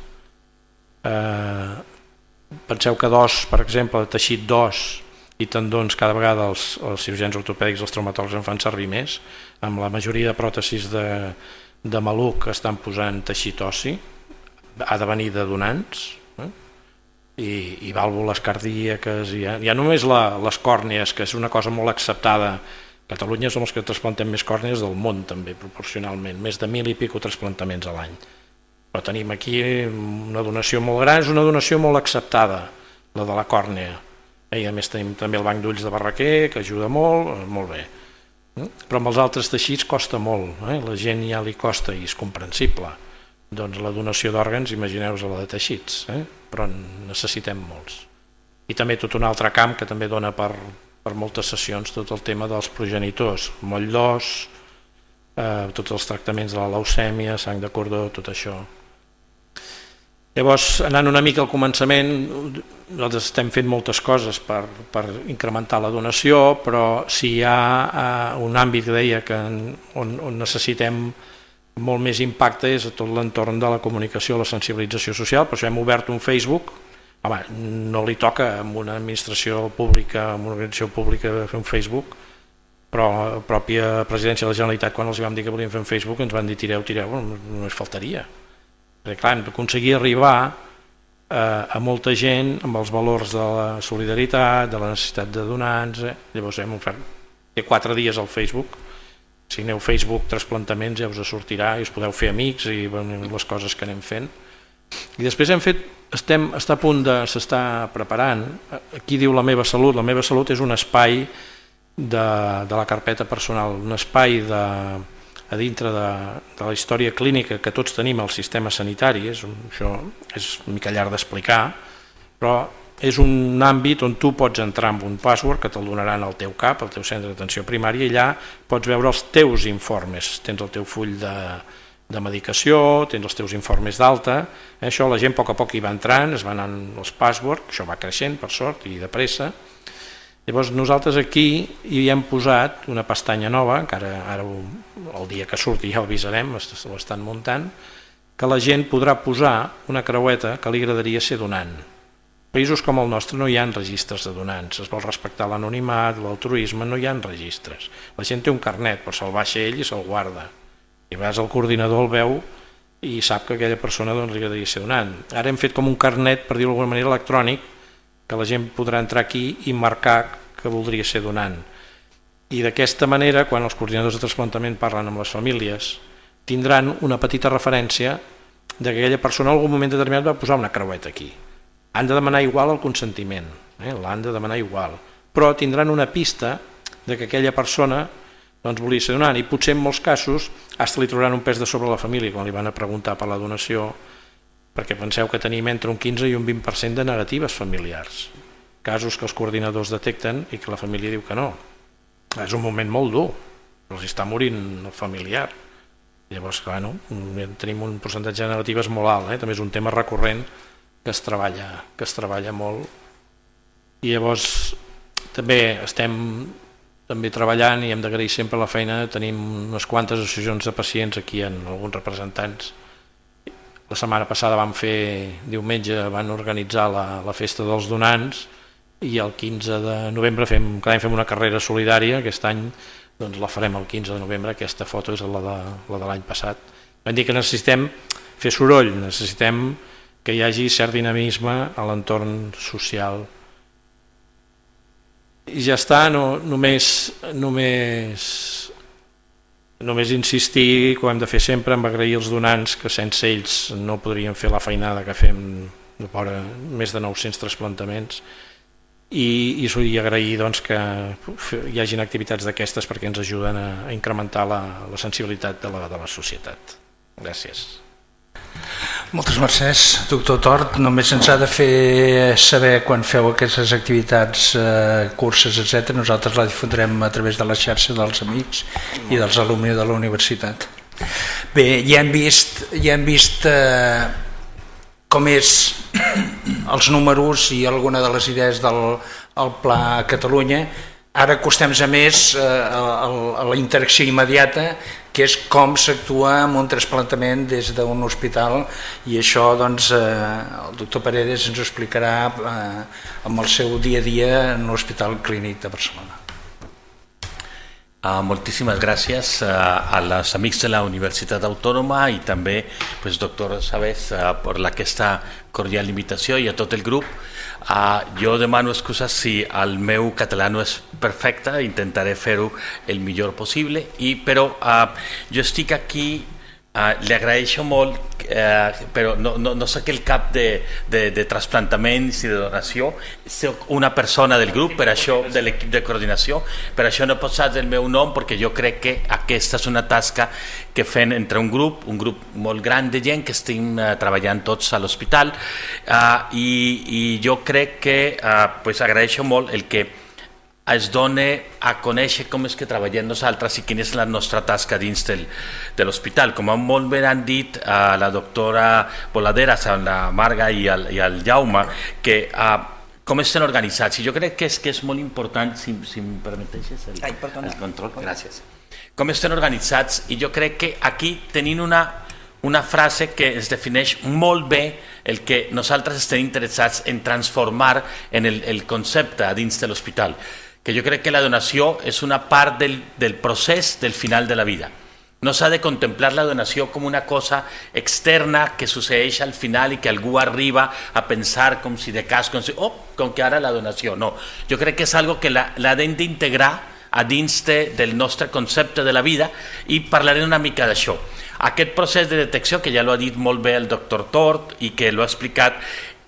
Speaker 3: Penseu que d'os, per exemple, teixit d'os i tendons, cada vegada els cirurgians ortopèdics, els traumatòlegs en fan servir més, amb la majoria de pròtesis de maluc estan posant teixit ossi, ha de venir de donants, i vàlvules cardíaques, ja només les còrnies, que és una cosa molt acceptada. A Catalunya som els que trasplantem més còrnies del món també, proporcionalment, més de 1.000 i escaig trasplantaments a l'any. Però tenim aquí una donació molt gran, és una donació molt acceptada, la de la còrnia. I a més tenim també el banc d'ulls de Barraquer, que ajuda molt bé. Però amb els altres teixits costa molt, la gent ja li costa i és comprensible. Doncs la donació d'òrgans, imagineu-vos la de teixits, però necessitem molts. I també tot un altre camp que també dona per moltes sessions, tot el tema dels progenitors, moll d'os, tots els tractaments de la leucèmia, sang de cordó, tot això. Llavors, anant una mica al començament, nosaltres estem fent moltes coses per incrementar la donació, però si hi ha un àmbit que deia on necessitem molt més impacte és a tot l'entorn de la comunicació, la sensibilització social. Per això hem obert un Facebook. Home, no li toca a una administració pública, a una organització pública fer un Facebook, però la pròpia presidència de la Generalitat, quan els vam dir que volíem fer un Facebook, ens van dir tireu, només faltaria. Perquè clar, hem d'aconseguir arribar a molta gent amb els valors de la solidaritat, de la necessitat de donants. Llavors hem ofert 4 dies al Facebook. Si aneu Facebook trasplantaments ja us sortirà i us podeu fer amics i les coses que anem fent. I després està a punt s'està preparant, aquí diu La meva salut. La meva salut és un espai de la carpeta personal, un espai a dintre de la història clínica que tots tenim al sistema sanitari. Això és una mica llarg d'explicar, però és un àmbit on tu pots entrar amb un password que te'l donaran al teu CAP, al teu centre d'atenció primària, i allà pots veure els teus informes. Tens el teu full de medicació, tens els teus informes d'alta. Això la gent a poc hi va entrant, es van anant els passwords, això va creixent per sort i de pressa. Llavors nosaltres aquí hi hem posat una pestanya nova, que ara el dia que surti ja ho avisarem, ho estan muntant, que la gent podrà posar una creueta que li agradaria ser donant. Països com el nostre no hi ha registres de donants, es vol respectar l'anonimat, l'altruisme, no hi ha registres. La gent té un carnet, però se'l baixa ell i se'l guarda. I a vegades el coordinador el veu i sap que aquella persona li agradaria ser donant. Ara hem fet com un carnet, per dir-ho d'alguna manera, electrònic, que la gent podrà entrar aquí i marcar que voldria ser donant. I d'aquesta manera, quan els coordinadors de trasplantament parlen amb les famílies, tindran una petita referència que aquella persona en algun moment determinat va posar una creueta aquí. Han de demanar igual el consentiment, l'han de demanar igual, però tindran una pista que aquella persona volia ser donant, i potser en molts casos fins li trobaran un pes de sobre la família quan li van a preguntar per la donació, perquè penseu que tenim entre un 15 i un 20% de negatives familiars, casos que els coordinadors detecten i que la família diu que no. És un moment molt dur, els està morint el familiar. Llavors, clar, tenim un percentatge de negatives molt alt, també és un tema recurrent que es treballa molt. I llavors També estem treballant i hem d'agrair sempre la feina. Tenim unes quantes associacions de pacients aquí, en alguns representants. La setmana passada diumenge van organitzar la festa dels donants i el 15 de novembre cada any fem una carrera solidària. Aquest any doncs, la farem el 15 de novembre. Aquesta foto és la de l'any passat. Vam dir que necessitem fer soroll, necessitem que hi hagi cert dinamisme a l'entorn social. I ja està, només insistir, que ho hem de fer sempre, en agrair els donants, que sense ells no podríem fer la feinada que fem de vora més de 900 trasplantaments, i agrair doncs, que hi hagin activitats d'aquestes perquè ens ajuden a incrementar la sensibilitat de la societat. Gràcies.
Speaker 1: Moltes mercès, doctor Tort. Només ens ha de fer saber quan feu aquestes activitats, curses, etc. Nosaltres la difondrem a través de la xarxa dels amics i dels alumnes de la universitat. Bé, ja hem vist com és els números i alguna de les idees del Pla Catalunya. Ara acostem-nos a més a la interacció immediata, que és com s'actua amb un trasplantament des d'un hospital, i això doncs, el doctor Paredes ens ho explicarà amb el seu dia a dia en l'Hospital Clínic de Barcelona.
Speaker 4: Moltíssimes gràcies a los amics de la Universitat Autònoma i també, doctor Sabés, per aquesta cordial invitació, i a tot el grup. Jo demano excuses si el meu català no és perfecte, intentaré fer-ho el millor possible, però jo estic aquí, li agraeixo molt, però no soc el cap de trasplantaments i de donació, soc una persona del grup, per això, de l'equip de coordinació, per això no he posat el meu nom, perquè jo crec que aquesta és una tasca que fem entre un grup molt gran de gent que estem treballant tots a l'hospital, i jo crec que agraeixo molt el que es dona a conèixer com és que treballem nosaltres i quina és la nostra tasca dins de l'hospital. Com molt bé han dit la doctora Voladeras, la Marga i el Jaume, que com estan organitzats. I jo crec que és molt important, si em permeteixes el control. Gràcies. Com estan organitzats, i jo crec que aquí tenim una frase que es defineix molt bé el que nosaltres estem interessats en transformar en el concepte dins de l'hospital, que jo crec que la donació és una part del procés del final de la vida. No s'ha de contemplar la donació com una cosa externa que succeeix al final i que algú arriba a pensar com si de cas, com que ara la donació. No, jo crec que és algo que l'hem d'integrar a dins del nostre concepte de la vida, i parlaré una mica d'això. Aquest procés de detecció, que ja l'ha dit molt bé el doctor Tort i que l'ha explicat,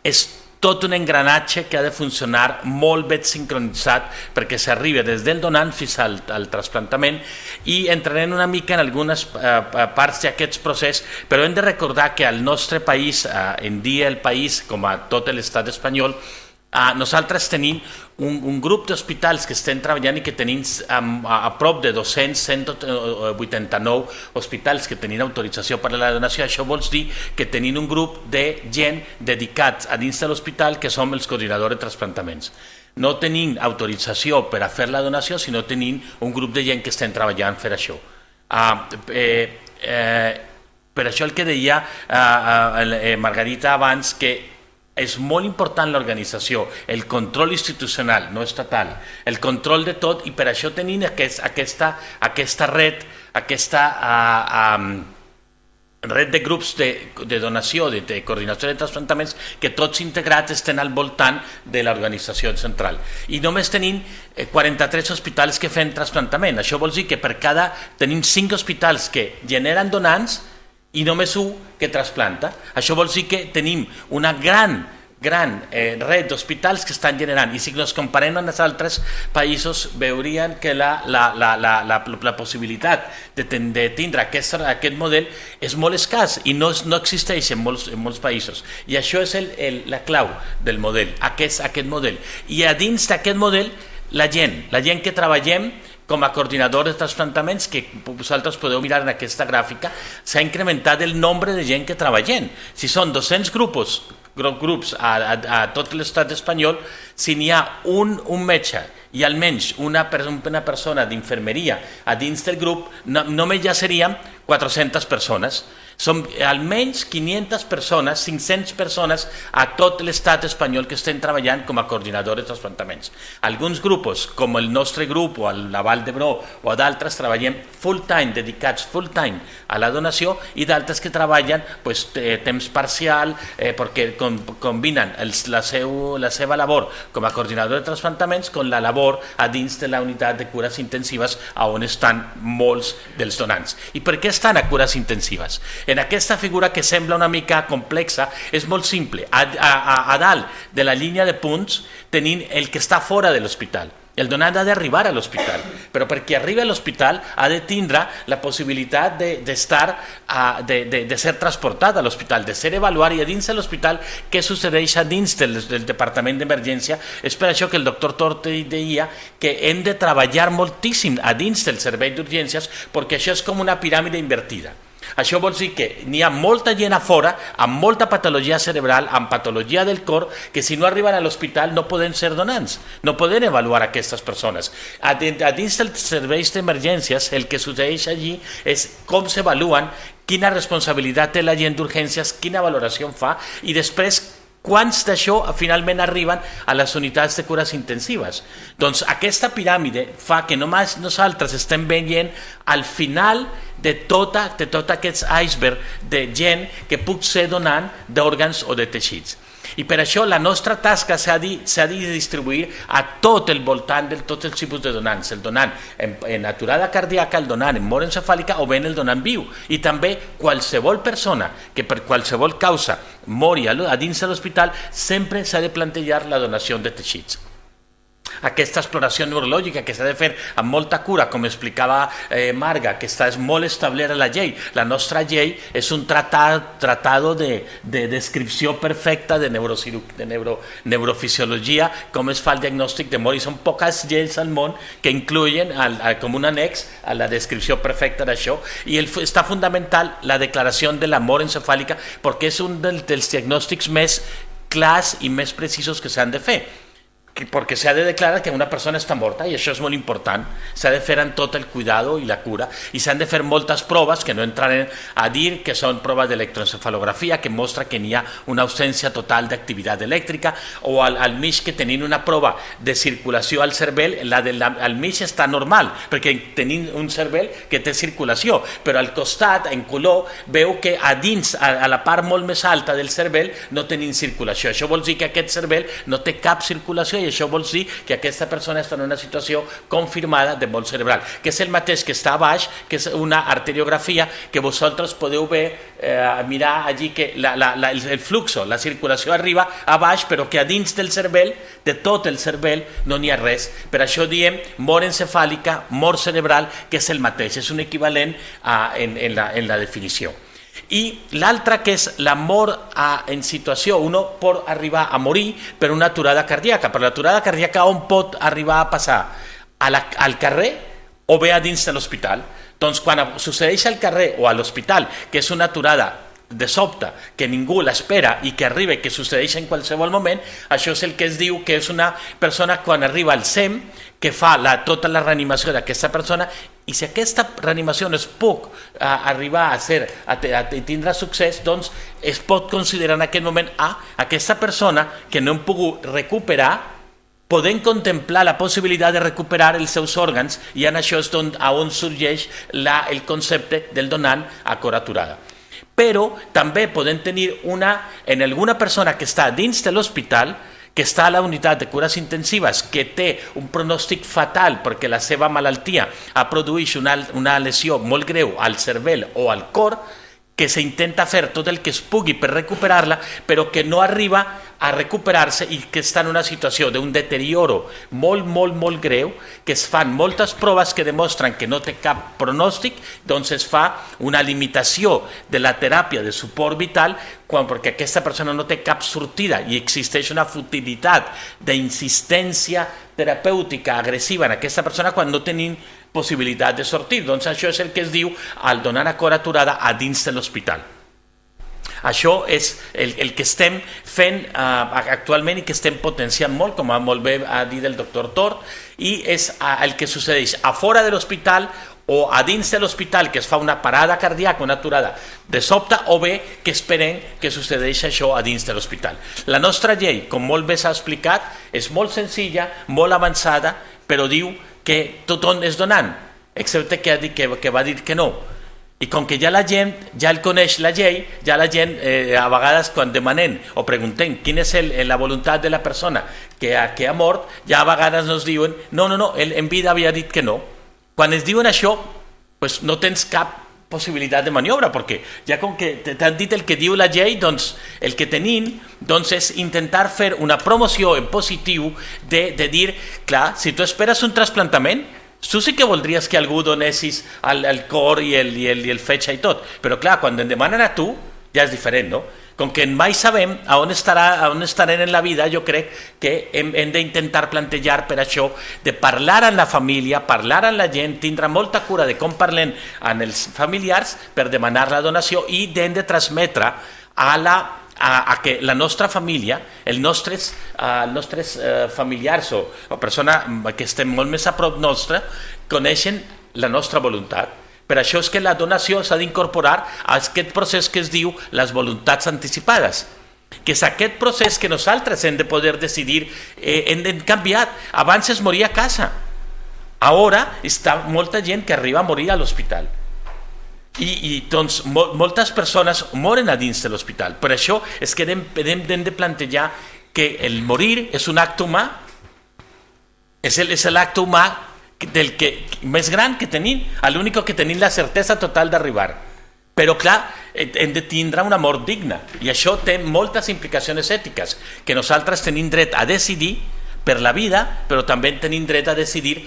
Speaker 4: és tot un engranatge que ha de funcionar molt ben sincronitzat perquè s'arribi des del donant fins al trasplantament, i entrarem una mica en algunes parts d'aquest procés, però hem de recordar que al nostre país, en dia el país, com a tot l'estat espanyol, nosaltres tenim un grup d'hospitals que estem treballant i que tenim a prop de 189 hospitals que tenen autorització per a la donació. Això vol dir que tenim un grup de gent dedicats a dins de l'hospital que som els coordinadors de trasplantaments. No tenim autorització per a fer la donació, sinó tenim un grup de gent que estem treballant per això. Per això el que deia Margarita abans, que és molt important l'organització, el control institucional, no estatal, el control de tot, i per això tenim aquesta red, aquesta red de grups de donació, de coordinació de trasplantaments, que tots integrats estan al voltant de l'organització central. I només tenim 43 hospitals que fan trasplantament. Això vol dir que tenim 5 hospitals que generen donants i només un que trasplanta. Això vol dir que tenim una gran red d'hospitals que estan generant, i si ens comparem amb els altres països veurien que la possibilitat de tindre aquest model és molt escàs i no existeix en molts països, i això és la clau del model, aquest model. I a dins d'aquest model la gent que treballem com a coordinador de trasplantaments, que vosaltres podeu mirar en aquesta gràfica, s'ha incrementat el nombre de gent que treballem. Si són 200 grups a tot l'estat espanyol, si n'hi ha un metge i almenys una persona d'infermeria a dins del grup, només ja serien 400 persones. Som almenys 500 persones, 500 persones a tot l'estat espanyol que estem treballant com a coordinadors de trasplantaments. Alguns grups, com el nostre grup o la Vall d'Hebron o d'altres, treballem full-time, dedicats full-time a la donació, i d'altres que treballen temps parcial perquè combinen la seva labor com a coordinador de trasplantaments con la labor a dins de la unitat de cures intensives on estan molts dels donants. I per què estan a cures intensives? En aquesta figura que sembla una mica complexa, és molt simple. A dalt de la línia de punts tenim el que està fora de l'hospital. El donant ha d'arribar a l'hospital, però perquè arribi a l'hospital ha de tindre la possibilitat de ser transportat a l'hospital, de ser avaluat, i a dins de l'hospital què succeeix a dins del departament d'emergència. És per això que el doctor Torte deia que hem de treballar moltíssim a dins del servei d'urgències, perquè això és com una piràmide invertida. Això vol dir que n'hi ha molta gent a fora amb molta patologia cerebral, amb patologia del cor, que si no arriben a l'hospital no poden ser donants, no poden avaluar aquestes persones. A dins dels serveis d'emergències el que succeeix allí és com s'avaluen, quina responsabilitat té la gent d'urgències, quina valoració fa, i després quants d'això finalment arriben a les unitats de cures intensives. Doncs aquesta piràmide fa que només nosaltres estem veient al final de tot aquest iceberg de gent que pot ser donant d'òrgans o de teixits. I per això la nostra tasca s'ha de distribuir a tot el voltant de tots els tipus de donants, el donant en aturada cardíaca, el donant en mort encefàlica o bé el donant viu, i també qualsevol persona que per qualsevol causa mori a dins de l'hospital, sempre s'ha de plantejar la donació de teixits. Aquesta exploració neurològica que s'ha de fer amb molta cura, com explicava Marga, que és molt establert a la llei. La nostra llei és un tratado de descripció perfecta de neurofisiologia, com es fa el diagnòstic de mort, i són poques lleis al món que inclouen com un annex a la descripció perfecta d'això, i està fundamental la declaració de la mort encefàlica perquè és un dels diagnòstics més clars i més precisos que s'han de fer, perquè s'ha de declarar que una persona està morta, i això és molt important. S'ha de fer amb tot el cuidado i la cura, i s'han de fer moltes proves que no entrarem a dir, que són proves d'electroencefalografia que mostra que n'hi ha una ausència total d'activitat elèctrica, o al mig que tenim una prova de circulació al cervell, al mig està normal perquè tenim un cervell que té circulació, però al costat en color veu que a dins, a la part molt més alta del cervell, no tenim circulació. Això vol dir que aquest cervell no té cap circulació, i això vol dir que aquesta persona està en una situació confirmada de mort cerebral, que és el mateix que està a baix, que és una arteriografia que vosaltres podeu mirar allí, que el fluxo, la circulació arriba a baix, però que a dins del cervell, de tot el cervell, no n'hi ha res. Per això diem mort encefàlica, mort cerebral, que és el mateix, és un equivalent en la definició. I l'altra, que és la mort en situació, uno pot arribar a morir per una aturada cardíaca, però l'aturada cardíaca on pot arribar a passar? Al carrer o bé a dins de l'hospital? Doncs quan succeeix al carrer o a l'hospital, que és una aturada de sobte, que ningú l'espera i que arriba i que succeeix en qualsevol moment, això és el que es diu que és una persona quan arriba al SEM, que fa tota la reanimació d'aquesta persona, i si aquesta reanimació no es pot arribar a tindre succés, doncs es pot considerar en aquest moment aquesta persona que no hem pogut recuperar, podem contemplar la possibilitat de recuperar els seus òrgans, i en això és on sorgeix el concepte del donant a cor aturada. Però també podem tenir en alguna persona que està dins de l'hospital, que està a la unitat de cures intensives, que té un pronòstic fatal perquè la seva malaltia produeix una lesió molt greu al cervell o al cor, que s'intenta fer tot el que es pugui per recuperar-la, però que no arriba a recuperar-se i que està en una situació d'un deterioro molt, molt, molt greu, que es fan moltes proves que demostren que no té cap pronòstic, doncs es fa una limitació de la teràpia de suport vital, perquè aquesta persona no té cap sortida i existeix una futilitat d'insistència terapèutica agressiva en aquesta persona quan no tenim possibilitat de sortir. Doncs això és el que es diu el donar a cor aturada a dins de l'hospital. Això és el que estem fent actualment i que estem potenciant molt, com molt bé ha dit el doctor Tort, i és el que succeeix a fora de l'hospital o a dins de l'hospital, que es fa una parada cardíaca, una aturada de sobte, o bé que esperem que succeeix això a dins de l'hospital. La nostra llei, com molt bé s'ha explicat, és molt senzilla, molt avançada, però diu que tothom és donant, excepte que va dir que no. I com que ja la gent ja el coneix la llei, ja la gent a vegades quan demanem o preguntem quina és la voluntat de la persona que ha mort, ja a vegades ens diuen no, ell en vida havia dit que no. Quan es diuen això, pues no tens cap possibilitat de maniobra, perquè ja com que t'han dit el que diu la llei, doncs el que tenim és intentar fer una promoció en positiu de dir, clar, si tu esperes un trasplantament, tu sí que voldries que algú donessis el cor i el fetge i tot, però clar, quan et demanen a tu, ja és diferent, no? Com que mai sabem on estarem en la vida, jo crec que hem d'intentar plantejar per això, de parlar amb la família, parlar amb la gent, tindre molta cura de com parlem amb els familiars per demanar la donació i hem de transmetre a que la nostra família, els nostres familiars o persones que estem molt més a prop nostre, coneixen la nostra voluntat. Per això és que la donació s'ha d'incorporar a aquest procés que es diu les voluntats anticipades, que és aquest procés que nosaltres hem de poder decidir, hem canviat. Abans es moria a casa, ara està molta gent que arriba a morir a l'hospital. I doncs moltes persones moren a dins de l'hospital. Per això és que hem de plantejar que el morir és un acte humà, és l'acte humà del que més gran que tenim, l'únic que tenim la certesa total d'arribar. Però clar, hem de tindre una mort digna, i això té moltes implicacions ètiques, que nosaltres tenim dret a decidir per la vida, però també tenim dret a decidir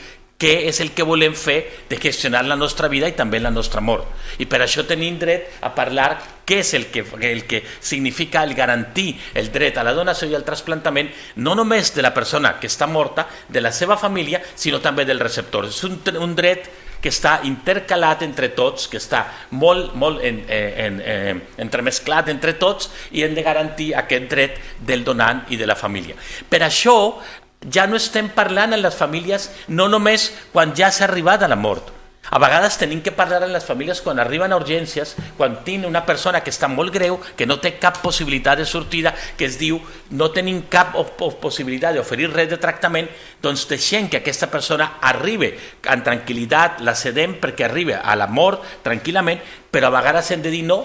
Speaker 4: què és el que volem fer de gestionar la nostra vida i també la nostra mort. I per això tenim dret a parlar què és el que significa el garantir el dret a la donació i al trasplantament, no només de la persona que està morta, de la seva família, sinó també del receptor. És un dret que està intercalat entre tots, que està molt entremesclat entre tots, i hem de garantir aquest dret del donant i de la família. Per això ja no estem parlant amb les famílies no només quan ja s'ha arribat a la mort. A vegades tenim que parlar amb les famílies quan arriben a urgències, quan tinc una persona que està molt greu, que no té cap possibilitat de sortida, que es diu no tenim cap possibilitat d'oferir res de tractament, doncs deixem que aquesta persona arribi amb tranquil·litat, la cedem perquè arribi a la mort tranquil·lament, però a vegades hem de dir no.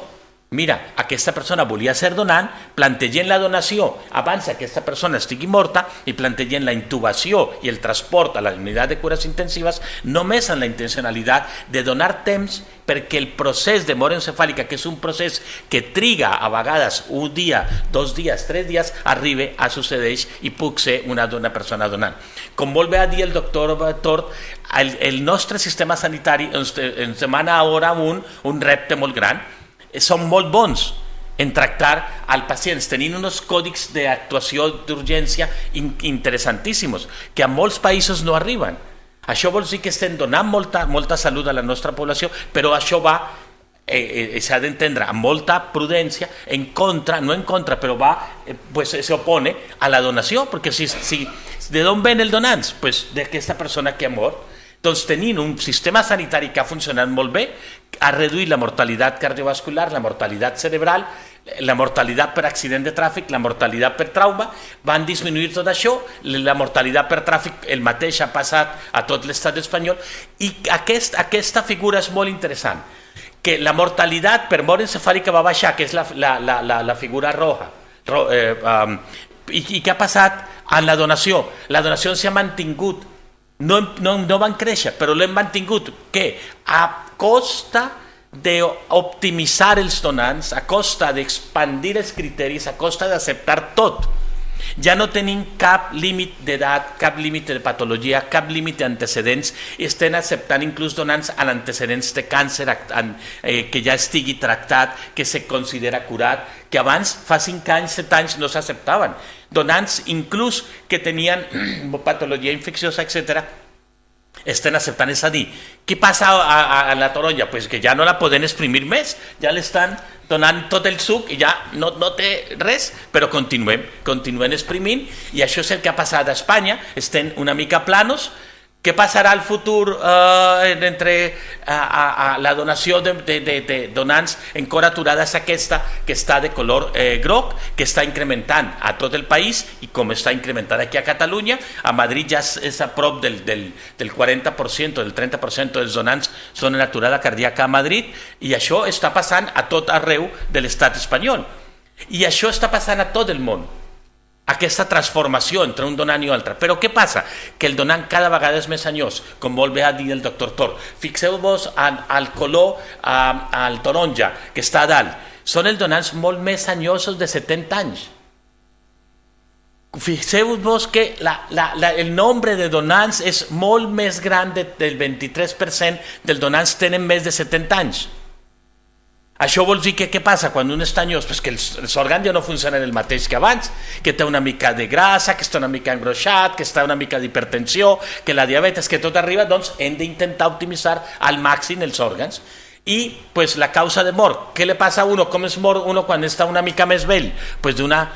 Speaker 4: Mira, aquesta persona volia ser donant, plantegem la donació abans que aquesta persona estigui morta i plantegem la intubació i el transport a la unitat de cures intensives només amb la intencionalitat de donar temps perquè el procés de mort encefàlica, que és un procés que triga a vegades un dia, 2 dies, 3 dies, arribi a succeir i puc ser una persona donant. Com molt bé ha dit el doctor Tort, el nostre sistema sanitari ens demana ara un repte molt gran. Són molt bons en tractar als pacients, tenint uns còdics d'actuació d'urgència interessantíssims, que a molts països no arriben. Això vol dir que estem donant molta salut a la nostra població, però això s'ha d'entendre amb molta prudència, no en contra, però s'opone a la donació, perquè de d'on ven el donant? D'aquesta persona que ha mort. Doncs tenint un sistema sanitari que ha funcionat molt bé, ha reduït la mortalitat cardiovascular, la mortalitat cerebral, la mortalitat per accident de tràfic, la mortalitat per trauma, van disminuir tot això, la mortalitat per tràfic el mateix ha passat a tot l'estat espanyol, i aquesta figura és molt interessant, que la mortalitat per mort encefàlica va baixar, que és la figura roja. I què ha passat amb la donació? La donació s'ha mantingut. No van créixer, però l'hem mantingut, que a costa d'optimitzar els donants, a costa d'expandir els criteris, a costa d'acceptar tot. Ja no tenim cap límit d'edat, cap límit de patologia, cap límit d'antecedents, i estem acceptant inclús donants amb antecedents de càncer que ja estigui tractat, que se considera curat, que abans, fa 5 anys, 7 anys, no s'acceptaven. Donants inclús que tenien patologia infecciosa, etc., estan acceptant, és a dir, què passa a la taronja? Pues que ja no la poden exprimir més, ja l'estan donant tot el suc i ja no té res, però continuem exprimint, i això és el que ha passat a Espanya, estem una mica planos. Què passarà al futur entre la donació de donants encara aturada és aquesta que està de color groc, que està incrementant a tot el país, i com està incrementant aquí a Catalunya, a Madrid ja és a prop del 40%, del 30% dels donants són en aturada cardíaca a Madrid, i això està passant a tot arreu de l'estat espanyol. I això està passant a tot el món, aquesta transformació entre un donant i l'altre. Però què passa? Que el donant cada vegada és més senyors, com molt bé ha dit el doctor Tor. Fixeu-vos al color, al taronja, que està a dalt. Són els donants molt més senyosos de 70 anys. Fixeu-vos que el nombre de donants és molt més gran, del 23% dels donants tenen més de 70 anys. Això vol dir que què passa quan un està senyós? Pues que els òrgans ja no funcionen el mateix que abans, que té una mica de grassa, que està una mica engroixat, que està una mica d'hipertensió, que la diabetes, que tot arriba, doncs hem d'intentar optimitzar al màxim els òrgans. I pues, la causa de mort, què li passa a uno? Com es mor uno quan està una mica més vell? Pues d'una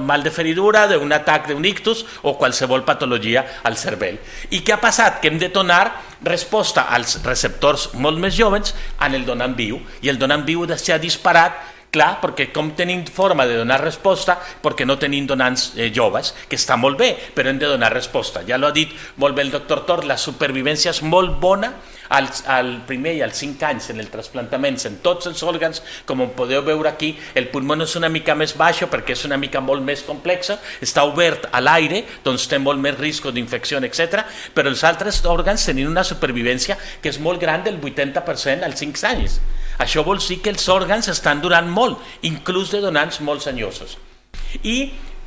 Speaker 4: mal de feridura, d'un atac d'un ictus o qualsevol patologia al cervell. I què ha passat? Que hem de donar resposta als receptors molt més joves en el donant viu, i el donant viu s'ha disparat, clar, perquè com tenim forma de donar resposta, perquè no tenim donants joves, que està molt bé, però hem de donar resposta. Ja l'ha dit molt bé el doctor Tor, la supervivència és molt bona al primer i als 5 anys en el trasplantament en tots els òrgans. Com podeu veure aquí, el pulmó és una mica més baix perquè és una mica molt més complexa, està obert a l'aire, doncs té molt més risc d'infecció, etc. Però els altres òrgans tenen una supervivència que és molt gran, del 80% als 5 anys. Això vol dir que els òrgans estan durant molt, inclús de donants molt senyosos.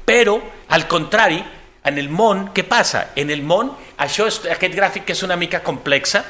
Speaker 4: Però, al contrari, en el món, què passa? En el món, aquest gràfic que és una mica complexa,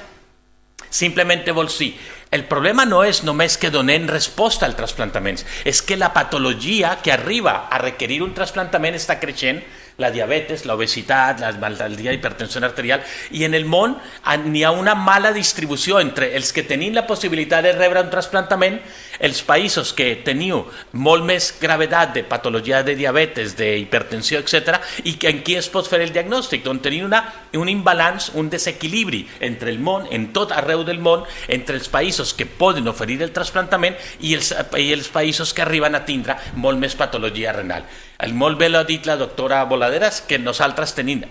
Speaker 4: simplement vol dir, el problema no és només que donem resposta als trasplantaments, és que la patologia que arriba a requerir un trasplantament està creixent, la diabetes, l'obesitat, la malaltia d'hipertensió arterial, i en el món n'hi ha una mala distribució entre els que tenim la possibilitat de rebre un trasplantament, els països que teniu molt més gravetat de patologia de diabetes, d'hipertensió, etc., i en qui es pot fer el diagnòstic, on tenim un imbalanç, un desequilibri entre el món, en tot arreu del món, entre els països que poden oferir el trasplantament i els països que arriben a tindre molt més patologia renal. Molt bé l'ha dit la doctora Boladeras, que nosaltres tenim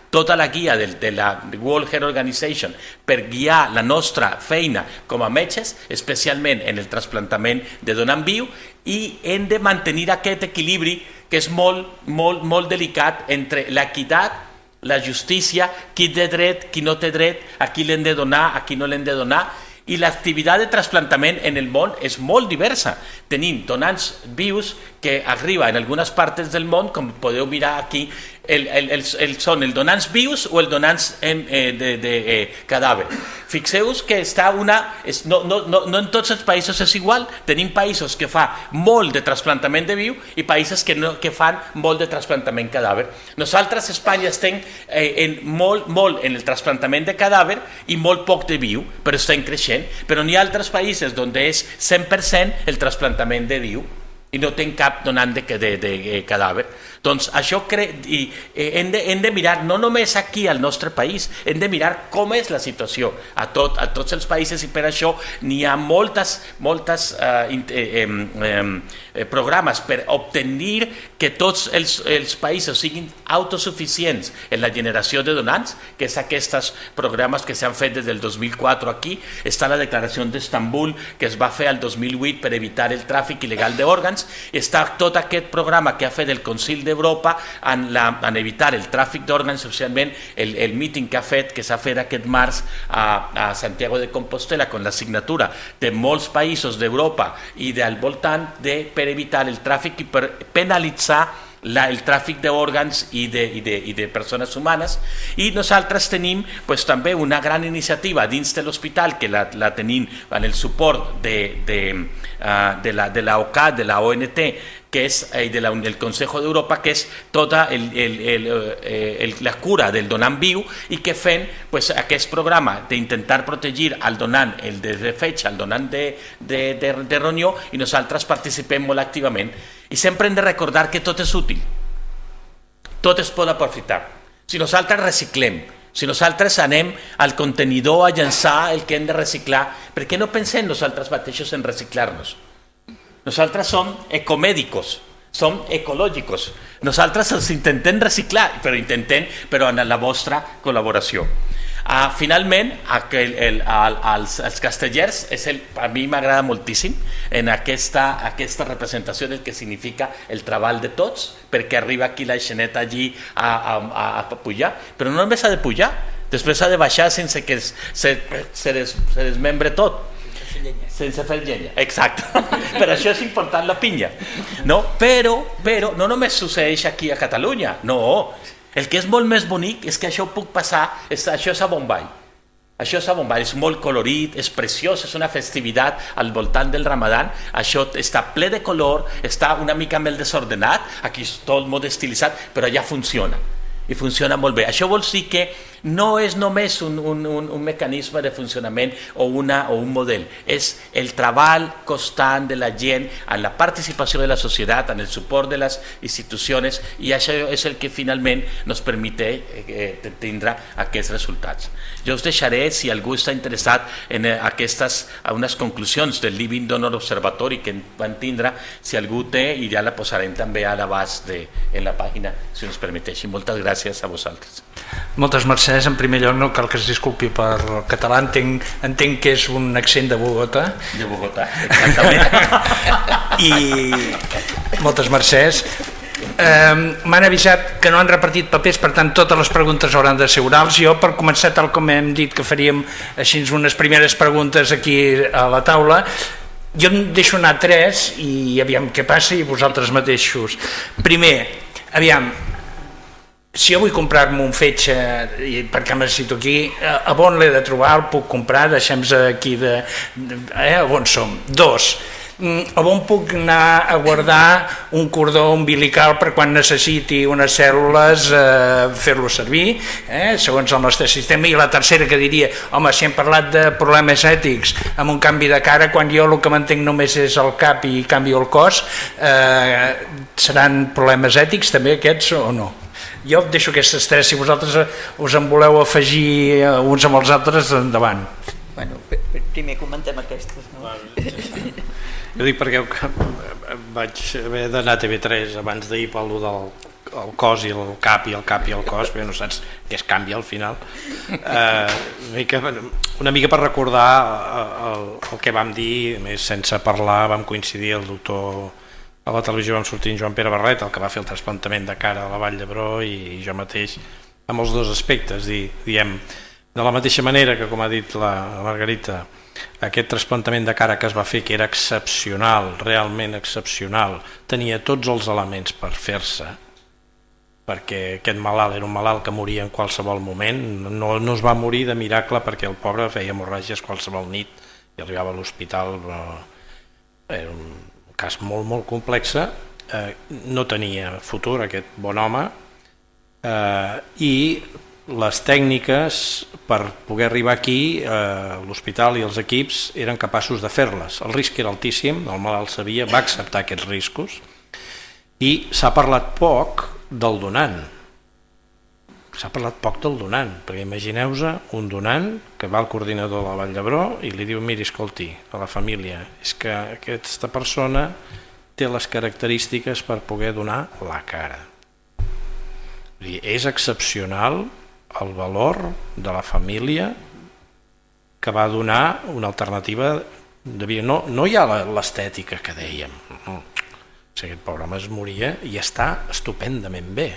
Speaker 4: tota la guia de la World Health Organization per guiar la nostra feina com a metges, especialment en el trasplantament de donant viu, i hem de mantenir aquest equilibri que és molt delicat entre l'equitat, la justícia, qui té dret, qui no té dret, a qui l'hem de donar, a qui no l'hem de donar. I l'activitat de trasplantament en el món és molt diversa. Tenim donants vius que arriben en algunes parts del món, com podeu mirar aquí, són els donants vius o els donants de cadàver. Fixeu-vos que no en tots els països és igual. Tenim països que fan molt de trasplantament de viu i països que fan molt de trasplantament cadàver. Nosaltres a Espanya estem molt en el trasplantament de cadàver i molt poc de viu, però estem creixent. Però n'hi ha altres països on és 100% el trasplantament de viu i no ten cap donant de cadàver. Doncs això hem de mirar no només aquí al nostre país, hem de mirar com és la situació a tots els països, i per això n'hi ha moltes programes per obtenir que tots els països siguin autosuficients en la generació de donants, que és aquests programes que s'han fet des del 2004 aquí. Està la Declaració d'Istanbul, que es va fer el 2008 per evitar el tràfic il·legal d'òrgans. Està tot aquest programa que ha fet el Consell d'Europa en evitar el tràfic d'òrgans, especialment el míting que s'ha fet aquest març a Santiago de Compostela, amb la signatura de molts països d'Europa i del voltant per evitar el tràfic i per penalitzar el tràfic d'òrgans i de persones humanes. I nosaltres tenim també una gran iniciativa dins de l'hospital, que la tenim en el suport de la OCAT, de la ONT, que és del Consejo d'Europa, que és tota la cura del donant viu, i que fem pues, aquest programa d'intentar protegir al donant, el de fetge, al donant de ronyó, i nosaltres participem molt activament. I sempre hem de recordar que tot és útil, tot es pot aprofitar. Si nosaltres reciclem, si nosaltres anem al contenidor a llançar el que hem de reciclar, per què no pensem nosaltres mateixos en reciclar-nos? Nosaltres som ecomèdicos, som ecològicos. Nosaltres els intentem reciclar, però en la vostra col·laboració. Finalment, els castellers, a mi m'agrada moltíssim en aquesta representació del que significa el treball de tots, perquè arriba aquí la xeneta allí a pujar, però no només ha de pujar, després ha de baixar sense que se desmembre tot. Sense fer llenya, exacte. Per això és important la pinya. No? Però no només succeeix aquí a Catalunya, no. El que és molt més bonic és que això puc passar, això és a Bombai. Això és a Bombai, és molt colorit, és preciós, és una festivitat al voltant del Ramadan, això està ple de color, està una mica més desordenat, aquí és tot molt estilitzat, però allà funciona. I funciona molt bé. Això vol dir que no és només un mecanisme de funcionament o un model, és el treball constant de la gent en la participació de la societat, en el suport de les institucions, i això és el que finalment ens permet tindre aquests resultats. Jo us deixaré, si algú està interessat en unes conclusions del Living Donor Observatory que van tindre, si algú té, i ja la posarem també a l'abast en la pàgina, si ens permeteixi. Moltes gràcies a vosaltres.
Speaker 1: Moltes mercès. En primer lloc, no cal que es disculpi per el català, entenc que és un accent de Bogotà.
Speaker 4: De Bogotà, exactament.
Speaker 1: I moltes mercès. M'han avisat que no han repartit papers, per tant totes les preguntes hauran de ser orals. Jo, per començar, tal com hem dit que faríem així unes primeres preguntes aquí a la taula, jo en deixo anar 3 i aviam què passa, i vosaltres mateixos. Primer, aviam, si jo vull comprar-me un fetge perquè em necessito aquí, a on l'he de trobar? El puc comprar? Deixem-nos aquí a on som? 2, a on puc anar a guardar un cordó umbilical per quan necessiti unes cèl·lules fer-lo servir, segons el nostre sistema? I la tercera, que diria, home, si hem parlat de problemes ètics amb un canvi de cara, quan jo el que mantenc només és el cap i canvio el cos, seran problemes ètics també aquests o no? Jo deixo aquestes 3, si vosaltres us en voleu afegir uns amb els altres, endavant.
Speaker 2: Bueno, primer comentem aquestes, no?
Speaker 3: Jo dic perquè vaig haver d'anar a TV3 abans d'ahir pel del cos i el cap i el cap i el cos, perquè no saps què es canvia al final. Una mica per recordar el que vam dir, més sense parlar, vam coincidir el doctor. A la televisió vam sortir en Joan Pere Barret, el que va fer el trasplantament de cara a la Vall d'Hebron, i jo mateix, amb els 2 aspectes, diem, de la mateixa manera que, com ha dit la Margarita, aquest trasplantament de cara que es va fer, que era excepcional, realment excepcional, tenia tots els elements per fer-se, perquè aquest malalt era un malalt que moria en qualsevol moment, no es va morir de miracle perquè el pobre feia hemorràgies qualsevol nit i arribava a l'hospital, era un cas molt, molt complex, no tenia futur aquest bon home, i les tècniques per poder arribar aquí, l'hospital i els equips eren capaços de fer-les. El risc era altíssim, el malalt sabia, va acceptar aquests riscos, i s'ha parlat poc del donant. Perquè imagineu-vos un donant que va al coordinador de la Vall d'Hebron i li diu, miri, escolti, a la família, és que aquesta persona té les característiques per poder donar la cara. És excepcional el valor de la família que va donar una alternativa de vida. No hi ha l'estètica que dèiem, no. Aquest pobre home es moria i està estupendament bé.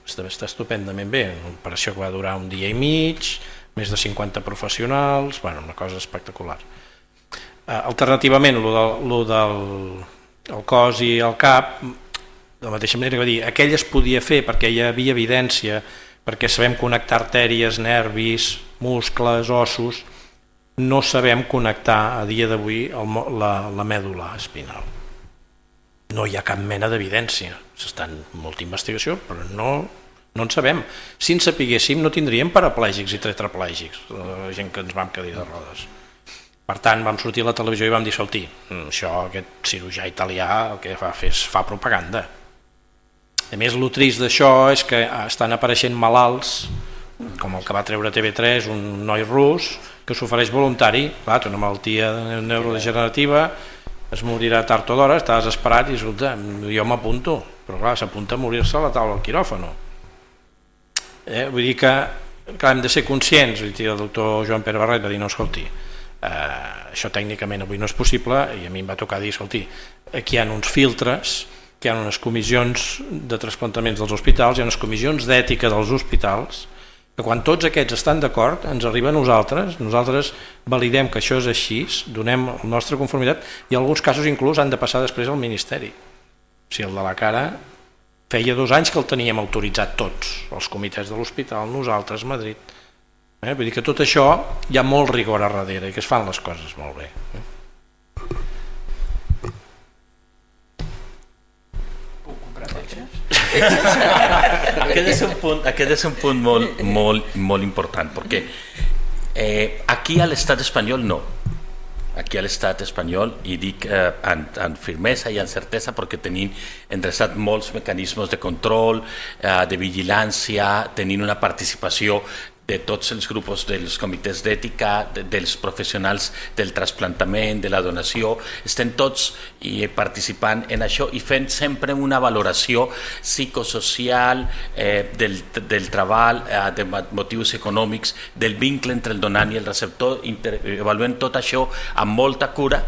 Speaker 3: Està estupendament bé, una operació que va durar 1 dia i mig, més de 50 professionals, una cosa espectacular. Alternativament, el del cos i el cap, de la mateixa manera que va dir, aquell es podia fer perquè hi havia evidència, perquè sabem connectar artèries, nervis, muscles, ossos, no sabem connectar a dia d'avui la mèdula espinal. no hi ha cap mena d'evidència. S'està en molta investigació, però no en sabem. Si en sapiguéssim no tindríem paraplègics i tetraplègics, la gent que ens vam quedar de rodes. Per tant, vam sortir a la televisió i vam dir, escolti, això, aquest cirurgià italià el que fa fa propaganda. A més, el trist d'això és que estan apareixent malalts, com el que va treure TV3, un noi rus, que s'ofereix voluntari, clar, té una malaltia neurodegenerativa, es morirà tard o d'hora, està desesperat i escolta, jo m'apunto, però clar, s'apunta a morir-se a la taula del quiròfano. Vull dir que hem de ser conscients, el doctor Joan Pere Barret va dir, no, escolti, això tècnicament avui no és possible, i a mi em va tocar dir, escolti, aquí hi ha uns filtres, que hi ha unes comissions de trasplantaments dels hospitals, hi ha unes comissions d'ètica dels hospitals, que quan tots aquests estan d'acord ens arriba a nosaltres validem que això és així, donem la nostra conformitat i en alguns casos inclús han de passar després al Ministeri. O sigui, el de la cara feia 2 anys que el teníem autoritzat tots, els comitès de l'hospital, nosaltres, Madrid. Vull dir que tot això hi ha molt rigor a darrere i que es fan les coses molt bé.
Speaker 4: Aquest és un punt molt important, perquè aquí a l'estat espanyol no. Aquí a l'estat espanyol, i dic amb firmesa i amb certesa perquè tenim endreçat molts mecanismes de control, de vigilància, tenint una participació de tots els grups dels comitès d'ètica, dels professionals del trasplantament, de la donació, estem tots participant en això i fent sempre una valoració psicosocial del treball, de motius econòmics, del vincle entre el donant i el receptor, avaluem tot això amb molta cura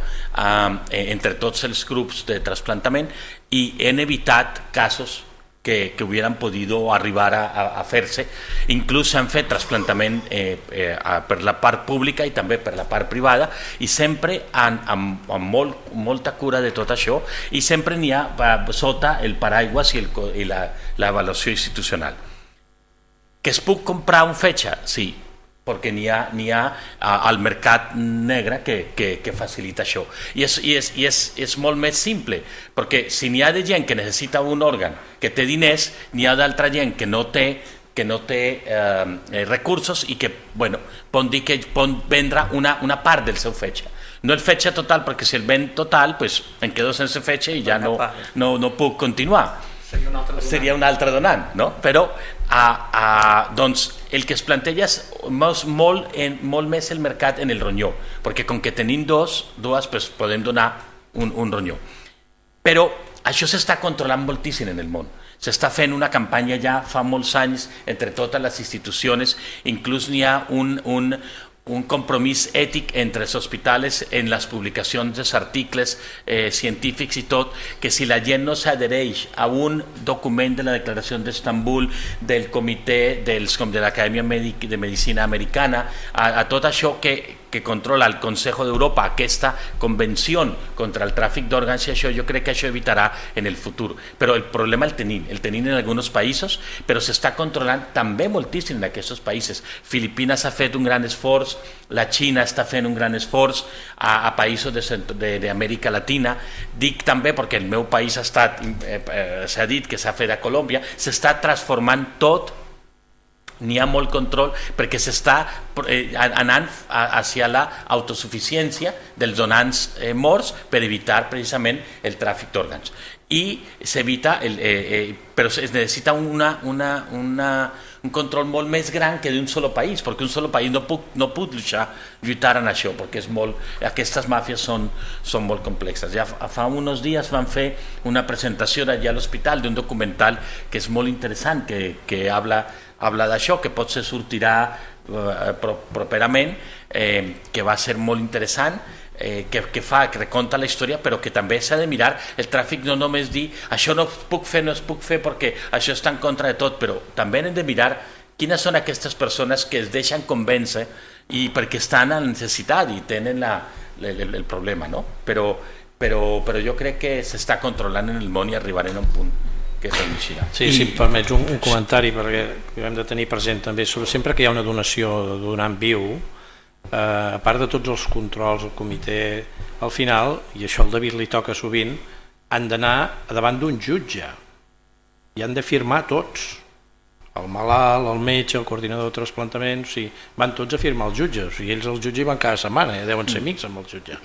Speaker 4: entre tots els grups de trasplantament i hem evitat casos que hubieran podido arribar a fer-se. Inclús s'han fet trasplantament per la part pública i també per la part privada i sempre amb molta cura de tot això i sempre n'hi ha sota el paraigües i l'avaluació institucional. Que es puc comprar un fetge? Sí, perquè n'hi ha al mercat negre que facilita això. I és molt més simple, perquè si n'hi ha de gent que necessita un òrgan que té diners, n'hi ha d'altra gent que no té recursos i que pot dir que pot vendre una part del seu fetge. No el fetge total, perquè si el ven total em quedo sense fetge i ja no puc continuar. Seria un altre donant, no? Però doncs el que es planteja és molt més el mercat en el ronyó, perquè com que tenim dues podem donar un ronyó. Però això s'està controlant moltíssim en el món. S'està fent una campanya ja fa molts anys entre totes les institucions, inclús n'hi ha un compromís ètic entre els hospitals en les publicacions dels articles científics i tot, que si la gent no s'adhereix a un document de la Declaració d'Estambul, del comitè de l'Acadèmia de Medicina Americana, a tot això que controla el Consejo d'Europa, aquesta convenció contra el tràfic d'òrgans, i això jo crec que això evitarà en el futur. Però el problema el tenim en alguns països, però s'està controlant també moltíssim en aquests països. Filipines ha fet un gran esforç, la Xina està fent un gran esforç, a països d'Amèrica Latina. Dic també perquè el meu país s'ha dit que s'ha fet a Colòmbia, s'està transformant tot, n'hi ha molt control perquè s'està anant hacia l'autosuficiència dels donants morts per evitar precisament el tràfic d'òrgans. I s'evita, però es necessita un control molt més gran que d'un sol país, perquè un sol país no pot lluitar en això, perquè aquestes màfies són molt complexes. Ja fa uns dies van fer una presentació allà a l'hospital d'un documental que és molt interessant, que habla d'això, que potser sortirà properament, que va ser molt interessant, que reconta la història, però que també s'ha de mirar el tràfic, no només dir això no es puc fer perquè això està en contra de tot, però també hem de mirar quines són aquestes persones que es deixen convèncer i perquè estan en necessitat i tenen el problema, no? Però jo crec que s'està controlant en el món i arribarem a un punt que és renunciar.
Speaker 3: Sí, si em permets un comentari, perquè hem de tenir present també, sempre que hi ha una donació de donant viu, a part de tots els controls, el comitè, al final, i això al David li toca sovint, han d'anar davant d'un jutge i han de firmar tots, el malalt, el metge, el coordinador de trasplantaments, o sigui, van tots a firmar els jutges, o sigui, ells al jutge hi van cada setmana, deuen ser amics amb el jutge.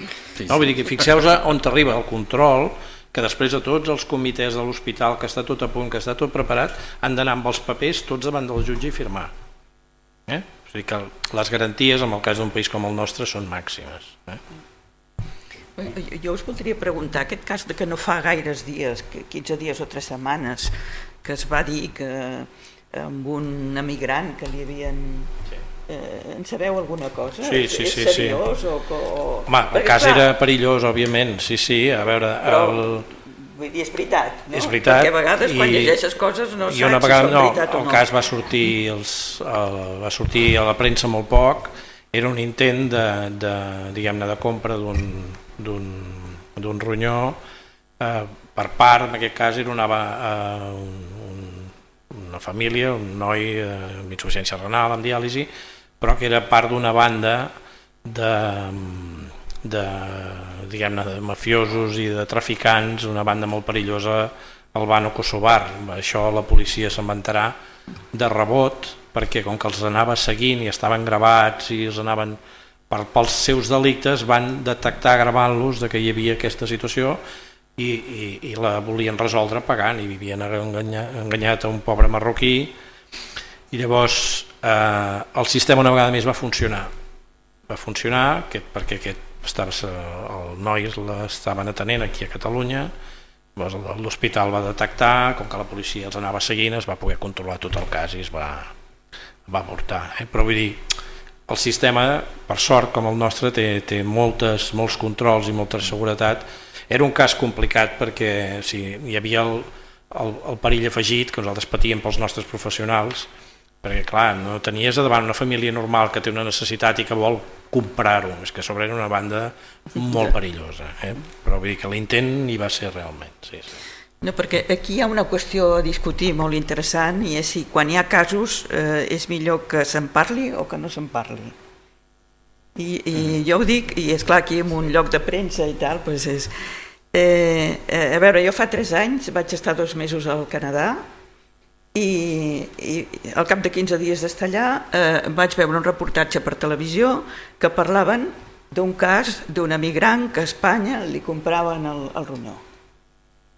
Speaker 3: No, vull dir que fixeu-vos on t'arriba el control, que després de tots els comitès de l'hospital, que està tot a punt, que està tot preparat, han d'anar amb els papers tots davant del jutge i firmar. O sigui que les garanties, en el cas d'un país com el nostre, són màximes.
Speaker 2: Jo us voldria preguntar, aquest cas de que no fa gaires dies, 15 dies o 3 setmanes, que es va dir que amb un emigrant que li havien... En sabeu alguna cosa?
Speaker 3: Sí.
Speaker 2: És seriós?
Speaker 3: Home, el cas era perillós, òbviament, sí, a veure...
Speaker 2: Vull dir, és veritat, no?
Speaker 3: És veritat.
Speaker 2: Perquè a vegades quan llegeixes coses no saps si són veritat o no.
Speaker 3: El cas va sortir a la premsa molt poc, era un intent de compra d'un ronyó per part, en aquest cas era una família, un noi amb insuficiència renal, amb diàlisi, però que era part d'una banda de mafiosos i de traficants, una banda molt perillosa albano-kosovar. Això la policia se'n va enterar de rebot, perquè com que els anava seguint i estaven gravats i els anaven pels seus delictes, van detectar gravant-los que hi havia aquesta situació i la volien resoldre pagant, i vivien enganyat a un pobre marroquí. I llavors el sistema una vegada més va funcionar perquè el noi l'estaven atenent aquí a Catalunya, l'hospital va detectar, com que la policia els anava seguint, es va poder controlar tot el cas i es va avortar. Però vull dir, el sistema, per sort com el nostre, té molts controls i molta seguretat. Era un cas complicat perquè hi havia el perill afegit que nosaltres patíem pels nostres professionals, perquè clar, no tenies davant una família normal que té una necessitat i que vol comprar-ho, és que a sobre era una banda molt perillosa, però vull dir que l'intent hi va ser realment.
Speaker 2: No, perquè aquí hi ha una qüestió a discutir molt interessant, i és si quan hi ha casos és millor que se'n parli o que no se'n parli. I jo ho dic, i és clar, aquí en un lloc de premsa i tal, doncs és... A veure, jo fa 3 anys vaig estar 2 mesos al Canadà i al cap de 15 dies d'estar allà vaig veure un reportatge per televisió que parlaven d'un cas d'un emigrant que a Espanya li compraven el ronyó.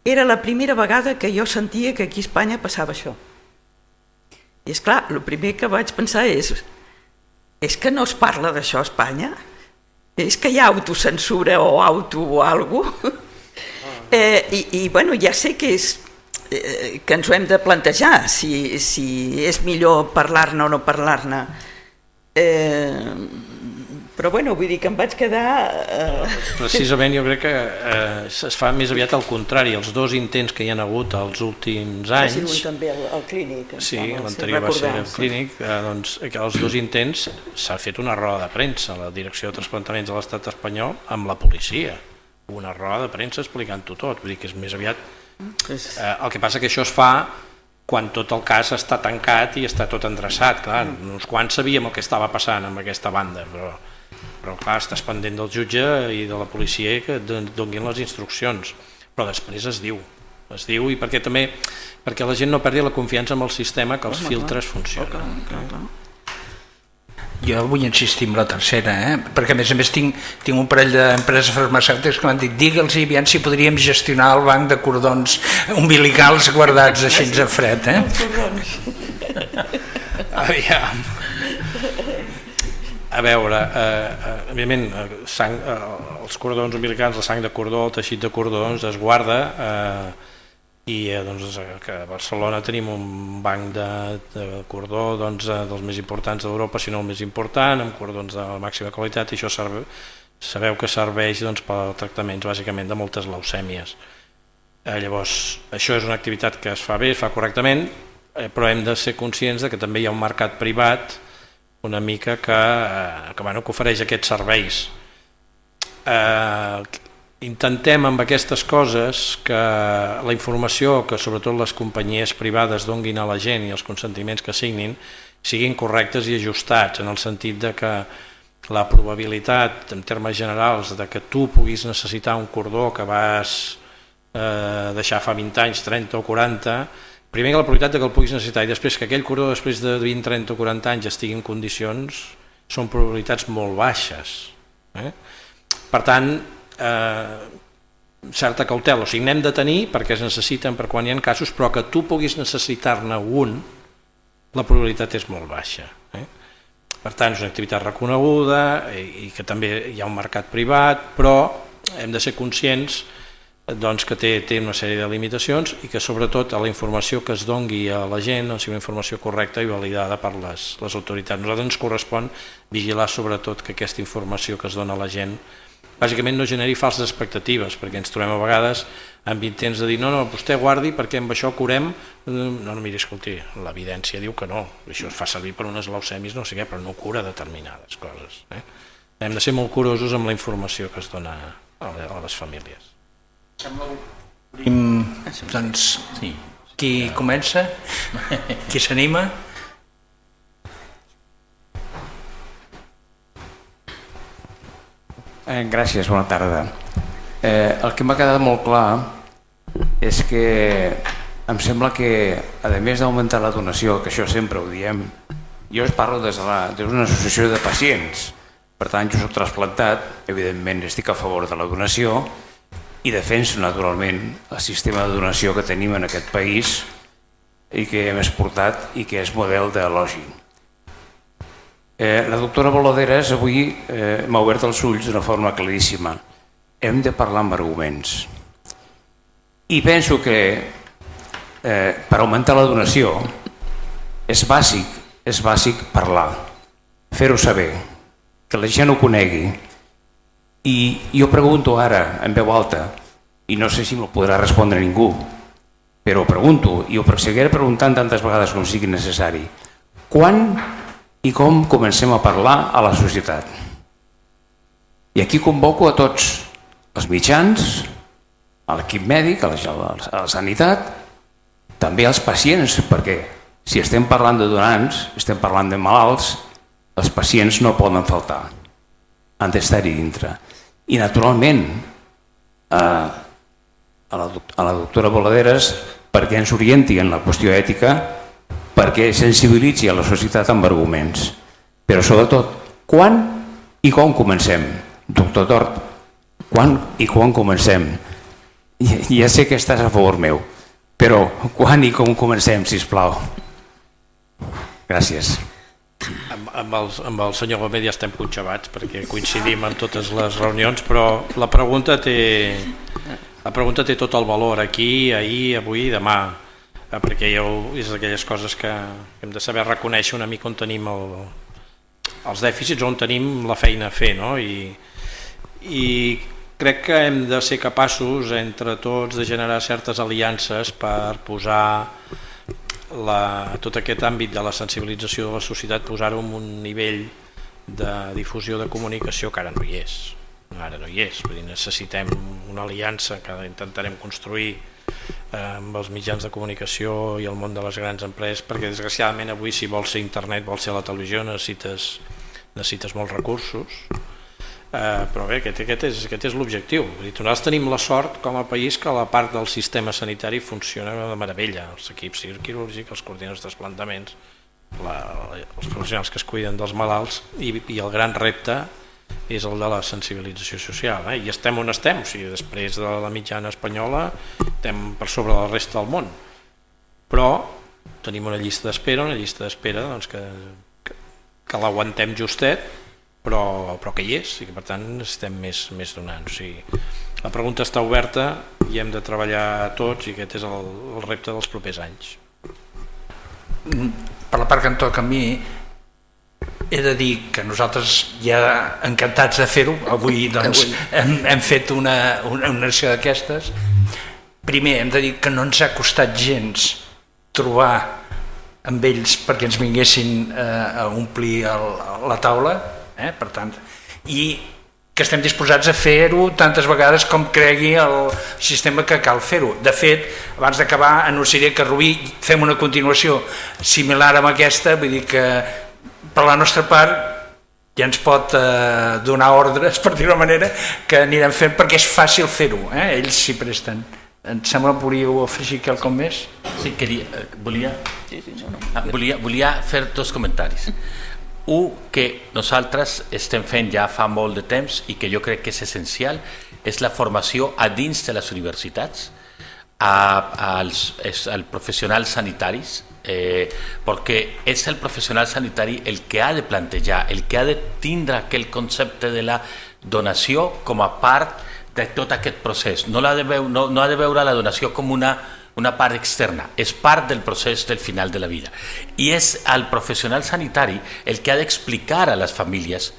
Speaker 2: Era la primera vegada que jo sentia que aquí a Espanya passava això. I és clar, el primer que vaig pensar és que no es parla d'això a Espanya? És que hi ha autocensura o alguna cosa? I bueno, ja sé que ens ho hem de plantejar, si és millor parlar-ne o no parlar-ne. Però bueno, vull dir que em vaig quedar...
Speaker 3: Precisament jo crec que es fa més aviat al contrari. Els 2 intents que hi ha hagut els últims anys...
Speaker 2: Va ser un també al clínic.
Speaker 3: Sí, l'anterior va ser al clínic. Doncs els 2 intents s'ha fet una roda de premsa a la Direcció de Trasplantaments de l'Estat espanyol amb la policia. Una roda de premsa explicant-ho tot. Vull dir que és més aviat... El que passa que això es fa quan tot el cas està tancat i està tot endreçat. Clar, uns quants sabíem el que estava passant amb aquesta banda, però clar, estàs pendent del jutge i de la policia que donin les instruccions, però després es diu i perquè la gent no perdi la confiança en el sistema, que els filtres funcionen.
Speaker 1: Jo vull insistir en la tercera, perquè a més tinc un parell d'empreses farmacèutiques que m'han dit digue'ls aviam si podríem gestionar el banc de cordons umbilicals guardats així en fred.
Speaker 3: Aviam. A veure, evidentment, els cordons umbilicals, la sang de cordó, el teixit de cordons es guarda i a Barcelona tenim un banc de cordó dels més importants d'Europa, si no el més important, amb cordons de màxima qualitat, i això sabeu que serveix per tractaments bàsicament de moltes leucèmies. Llavors, això és una activitat que es fa bé, es fa correctament, però hem de ser conscients que també hi ha un mercat privat una mica que ofereix aquests serveis. Intentem amb aquestes coses que la informació que sobretot les companyies privades donguin a la gent i els consentiments que signin siguin correctes i ajustats, en el sentit de que la probabilitat en termes generals de que tu puguis necessitar un cordó que vas deixar fa 20 anys, 30 o 40, primer que la probabilitat que el puguis necessitar i després que aquell corredor després de 20, 30 o 40 anys estigui en condicions són probabilitats molt baixes. Per tant, certa cautela, o sigui, n'hem de tenir perquè es necessiten per quan hi ha casos, però que tu puguis necessitar-ne un, la probabilitat és molt baixa. Per tant, és una activitat reconeguda i que també hi ha un mercat privat, però hem de ser conscients que té una sèrie de limitacions i que sobretot la informació que es dongui a la gent sigui una informació correcta i validada per les autoritats. A nosaltres ens correspon vigilar sobretot que aquesta informació que es dona a la gent bàsicament no generi falses expectatives, perquè ens trobem a vegades amb intents de dir no, vostè guardi perquè amb això curem. No, miri, escolti, l'evidència diu que no, això es fa servir per unes leucèmies, no sé què, però no cura determinades coses. Hem de ser molt curosos amb la informació que es dona a les famílies.
Speaker 1: Doncs, qui comença? Qui s'anima?
Speaker 5: Gràcies, bona tarda. El que m'ha quedat molt clar és que em sembla que, a més d'augmentar la donació, que això sempre ho diem, jo parlo des d'una associació de pacients, per tant jo soc trasplantat, evidentment estic a favor de la donació i defenso naturalment el sistema de donació que tenim en aquest país i que hem exportat i que és model d'elogi. La doctora Boladeres avui m'ha obert els ulls d'una forma claríssima. Hem de parlar amb arguments. I penso que per augmentar la donació és bàsic parlar, fer-ho saber, que la gent ho conegui. I jo pregunto ara en veu alta, i no sé si m'ho podrà respondre ningú, però pregunto, i ho seguiré preguntant tantes vegades com sigui necessari, quan i com comencem a parlar a la societat? I aquí convoco a tots els mitjans, a l'equip mèdic, a la sanitat, també als pacients, perquè si estem parlant de donants, estem parlant de malalts, els pacients no poden faltar, han d'estar-hi dintre. I naturalment a la doctora Boladeres perquè ens orienti en la qüestió ètica, perquè sensibilitzi a la societat amb arguments. Però sobretot, quan i com comencem? Doctor Tort, quan i com comencem? Ja sé que estàs a favor meu, però quan i com comencem, sisplau? Gràcies.
Speaker 3: Amb el senyor Gómez ja estem punxavats perquè coincidim en totes les reunions, però la pregunta té tot el valor aquí, ahir, avui i demà, perquè és d'aquelles coses que hem de saber reconèixer una mica on tenim els dèficits, on tenim la feina a fer, no? I crec que hem de ser capaços entre tots de generar certes aliances per posar tot aquest àmbit de la sensibilització de la societat, posar-ho en un nivell de difusió de comunicació que ara no hi és. Vull dir, necessitem una aliança que intentarem construir amb els mitjans de comunicació i el món de les grans empreses, perquè desgraciadament avui si vols ser internet, vols ser la televisió, necessites molts recursos, però bé, aquest és l'objectiu. Nosaltres tenim la sort com a país que la part del sistema sanitari funciona de meravella, els equips quirúrgics, els coordinadors de trasplantaments, els professionals que es cuiden dels malalts, i el gran repte és el de la sensibilització social, i estem on estem, o sigui, després de la mitjana espanyola estem per sobre de la resta del món, però tenim una llista d'espera doncs, que l'aguantem justet, però que hi és, i que per tant necessitem més donants. O sigui, la pregunta està oberta i hem de treballar tots, i aquest és el repte dels propers anys.
Speaker 1: Per la part que em toca a mi, he de dir que nosaltres ja encantats de fer-ho, avui doncs hem fet una acció d'aquestes. Primer hem de dir que no ens ha costat gens trobar amb ells perquè ens vinguessin a omplir la taula, per tant, i que estem disposats a fer-ho tantes vegades com cregui el sistema que cal fer-ho. De fet, abans d'acabar anunciaré que Rubí fem una continuació similar amb aquesta, vull dir que per la nostra part ja ens pot donar ordres, per dir-ho manera, que anirem fent perquè és fàcil fer-ho, ells s'hi presten. Em sembla que volíeu afegir quelcom més?
Speaker 4: Sí, volia fer dos comentaris. Un, que nosaltres estem fent ja fa molt de temps i que jo crec que és essencial, és la formació a dins de les universitats als professionals sanitaris, perquè és el professional sanitari el que ha de plantejar, el que ha de tindre aquell concepte de la donació com a part de tot aquest procés. No ha de veure la donació com una part externa, és part del procés del final de la vida. I és el professional sanitari el que ha d'explicar a les famílies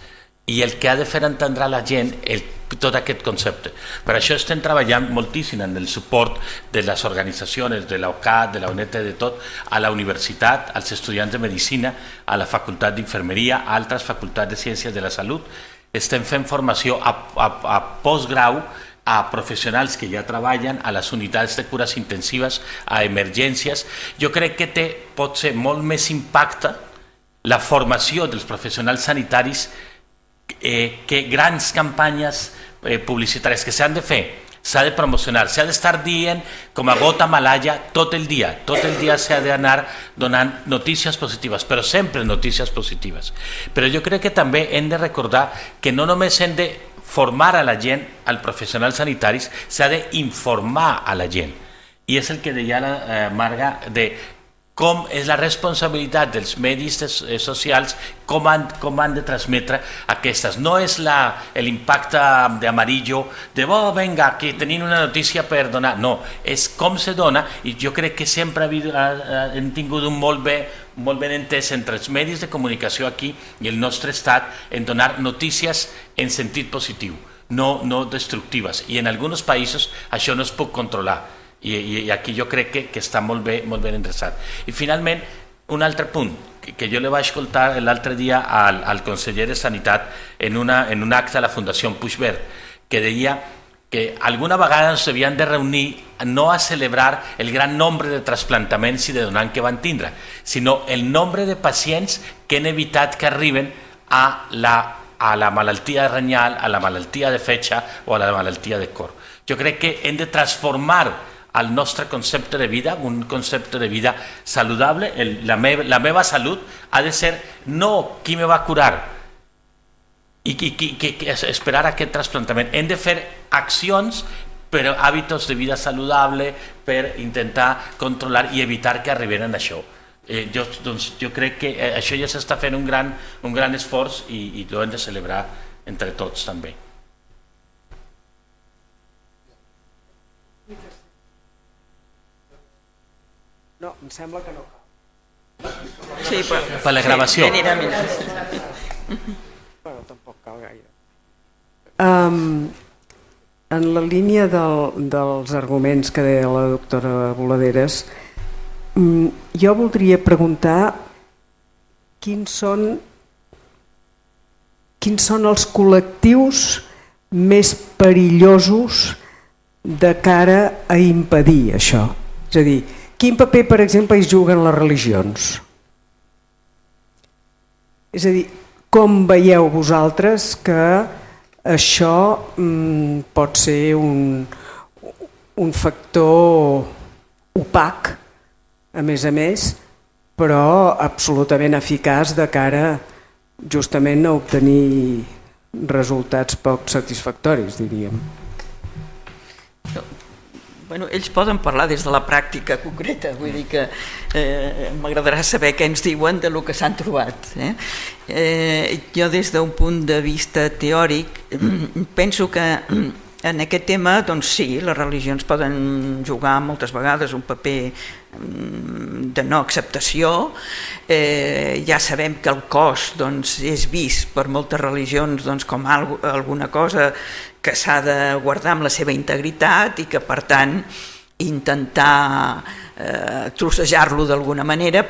Speaker 4: i el que ha de fer entendre a la gent tot aquest concepte. Per això estem treballant moltíssim en el suport de les organitzacions, de l'OCAT, de la UNED, de tot, a la universitat, als estudiants de Medicina, a la Facultat d'Infermeria, a altres facultats de Ciències de la Salut. Estem fent formació a postgrau a professionals que ja treballen a les unitats de cures intensives, a emergències. Jo crec que pot ser molt més impacte la formació dels professionals sanitaris que grans campanyes publicitàries que s'han de fer. S'ha de promocionar, s'ha d'estar dient com a gota malaya tot el dia s'ha d'anar donant notícies positives, però sempre notícies positives. Però jo crec que també hem de recordar que no només hem de formar a la gent, als professionals sanitaris, s'ha d'informar a la gent. I és el que deia la Marga de com és la responsabilitat dels medis socials, com han de transmetre aquestes. No és l'impacte d'amarillo, de venga, que tenim una notícia per donar. No, és com se dona, i jo crec que sempre hem tingut un molt ben entès entre els medis de comunicació aquí i el nostre estat en donar notícies en sentit positiu, no destructives. I en alguns països això no es pot controlar. I aquí jo crec que està molt ben endreçat. I finalment, un altre punt que jo le vaig escoltar l'altre dia al conseller de Sanitat en un acte a la Fundació Puigverd, que deia que alguna vegada ens havien de reunir no a celebrar el gran nombre de trasplantaments i de donants que van tindre, sinó el nombre de pacients que han evitat que arriben a la malaltia renal, a la malaltia de fetge o a la malaltia de cor. Jo crec que hem de transformar el nostre concepte de vida, un concepte de vida saludable. La meva salut ha de ser no qui me va curar i esperar aquest trasplantament. Hem de fer accions per hàbits de vida saludable, per intentar controlar i evitar que arribin a això. Jo crec que això ja s'està fent un gran esforç i ho hem de celebrar entre tots també.
Speaker 6: No, em sembla que no cal.
Speaker 2: Sí, però...
Speaker 4: Per la gravació.
Speaker 6: Bueno, tampoc cal gaire. En la línia dels arguments que deia la doctora Boladeres, jo voldria preguntar quins són els col·lectius més perillosos de cara a impedir això. És a dir, quin paper, per exemple, hi juguen les religions? És a dir, com veieu vosaltres que això pot ser un factor opac, a més, però absolutament eficaç de cara justament a obtenir resultats poc satisfactoris, diríem.
Speaker 2: Bueno, ells poden parlar des de la pràctica concreta, vull dir que m'agradarà saber què ens diuen de lo que s'han trobat. Jo des d'un punt de vista teòric penso que en aquest tema, doncs sí, les religions poden jugar moltes vegades un paper de no acceptació. Ja sabem que el cos és vist per moltes religions com alguna cosa que s'ha de guardar amb la seva integritat i que, per tant, intentar trossejar-lo d'alguna manera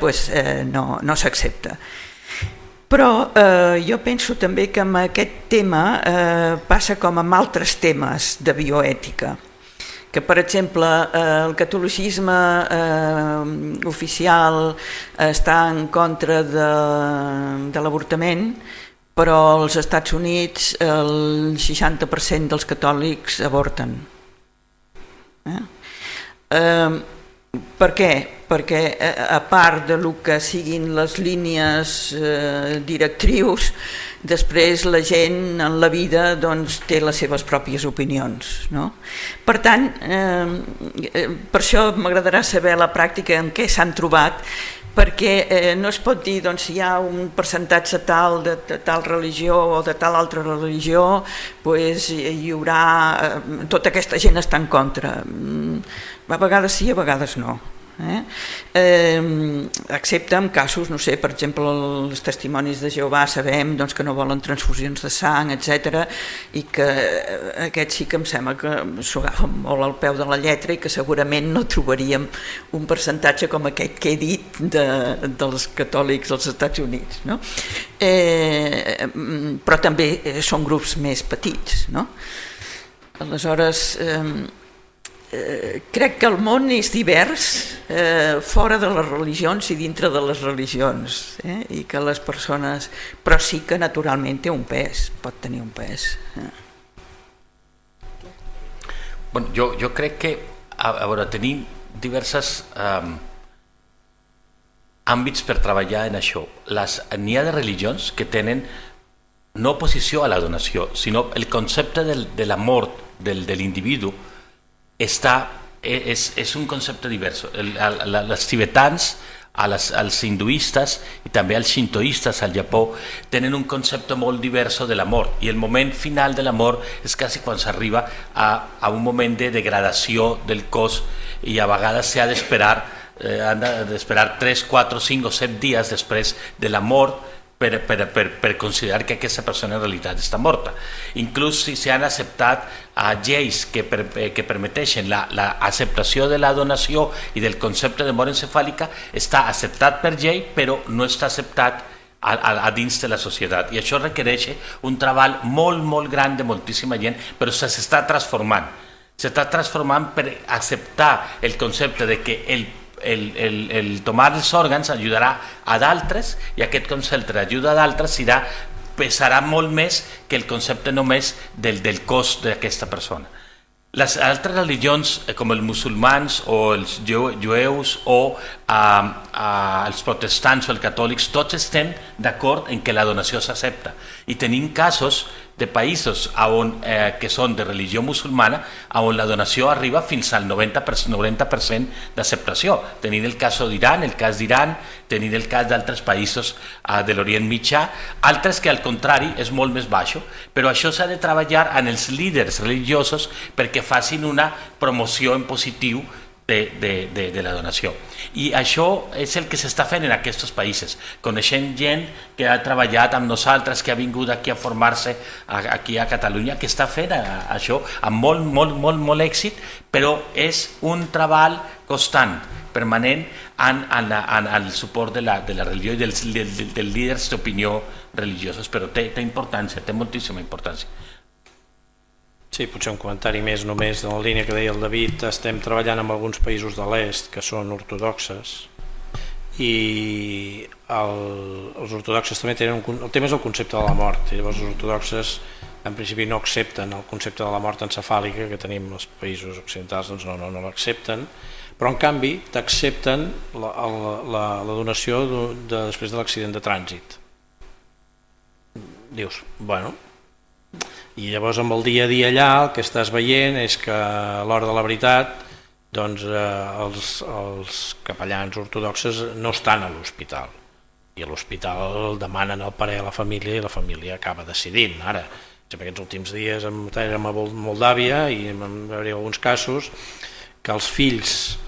Speaker 2: no s'accepta. Però jo penso també que amb aquest tema passa com amb altres temes de bioètica, que per exemple el catolicisme oficial està en contra de l'avortament, però als Estats Units el 60% dels catòlics avorten. Per què? Perquè a part de lo que siguin les línies directrius, després la gent en la vida doncs, té les seves pròpies opinions, no? Per tant, per això m'agradarà saber la pràctica en què s'han trobat, perquè no es pot dir doncs, si hi ha un percentatge tal de tal religió o de tal altra religió, doncs hi haurà... tota aquesta gent està en contra. A vegades sí, a vegades no. Excepte en casos, no sé, per exemple els testimonis de Jehovà sabem doncs, que no volen transfusions de sang, etc. I que aquest sí que em sembla que s'ho agafa molt al peu de la lletra i que segurament no trobaríem un percentatge com aquest que he dit dels catòlics als Estats Units, no? Però també són grups més petits, no? Aleshores crec que el món és divers fora de les religions i dintre de les religions, i que les persones, però sí que naturalment té un pes, pot tenir un pes.
Speaker 4: Bueno, jo crec que a veure, tenim diversos àmbits per treballar en això. N'hi ha de religions que tenen no oposició a la donació, sinó el concepte de la mort de l'individu és un concepte divers. Els tibetans, els hinduistes i també els shintoistes al Japó tenen un concepte molt divers de la mort, i el moment final de la mort és quasi quan s'arriba a un moment de degradació del cos, i a vegades s'ha d'esperar 3, 4, 5 o 7 dies després de la mort per considerar que aquesta persona en realitat està morta. Inclús si s'han acceptat lleis que permeteixen l'acceptació de la donació i del concepte de mort encefàlica, està acceptat per llei però no està acceptat a dins de la societat, i això requereix un treball molt gran de moltíssima gent, però s'està transformant per acceptar el concepte de que el tomar els òrgans ajudarà a d'altres, i aquest concepte d'ajuda a d'altres pesarà molt més que el concepte només del cos d'aquesta persona. Les altres religions, com els musulmans o els jueus o els protestants o els catòlics, tots estem d'acord en que la donació s'accepta, i tenim casos de països que són de religió musulmana on la donació arriba fins al 90% d'acceptació. Tenim el cas d'Iran, tenim el cas d'altres països de l'Orient Mitjà, altres que al contrari és molt més baix, però això s'ha de treballar en els líders religiosos perquè facin una promoció en positiu de la donació. I això és el que s'està fent en aquests països. Coneixem gent que ha treballat amb nosaltres, que ha vingut aquí a formar-se aquí a Catalunya, que està fent això amb molt èxit, però és un treball constant, permanent, en el suport de la religió i dels líders d'opinió religiosos, però té importància, té moltíssima importància.
Speaker 3: Sí, potser un comentari més només en la línia que deia el David. Estem treballant amb alguns països de l'est que són ortodoxes, i els ortodoxes també tenen el tema és el concepte de la mort, i llavors els ortodoxes en principi no accepten el concepte de la mort encefàlica que tenim els països occidentals, doncs no l'accepten, però en canvi t'accepten la donació després de l'accident de trànsit. Dius, bueno, i llavors amb el dia a dia allà el que estàs veient és que a l'hora de la veritat doncs els capellans ortodoxes no estan a l'hospital, i a l'hospital demanen el parer a la família i la família acaba decidint. Ara, aquests últims dies érem a Moldàvia i vam veure alguns casos que els fills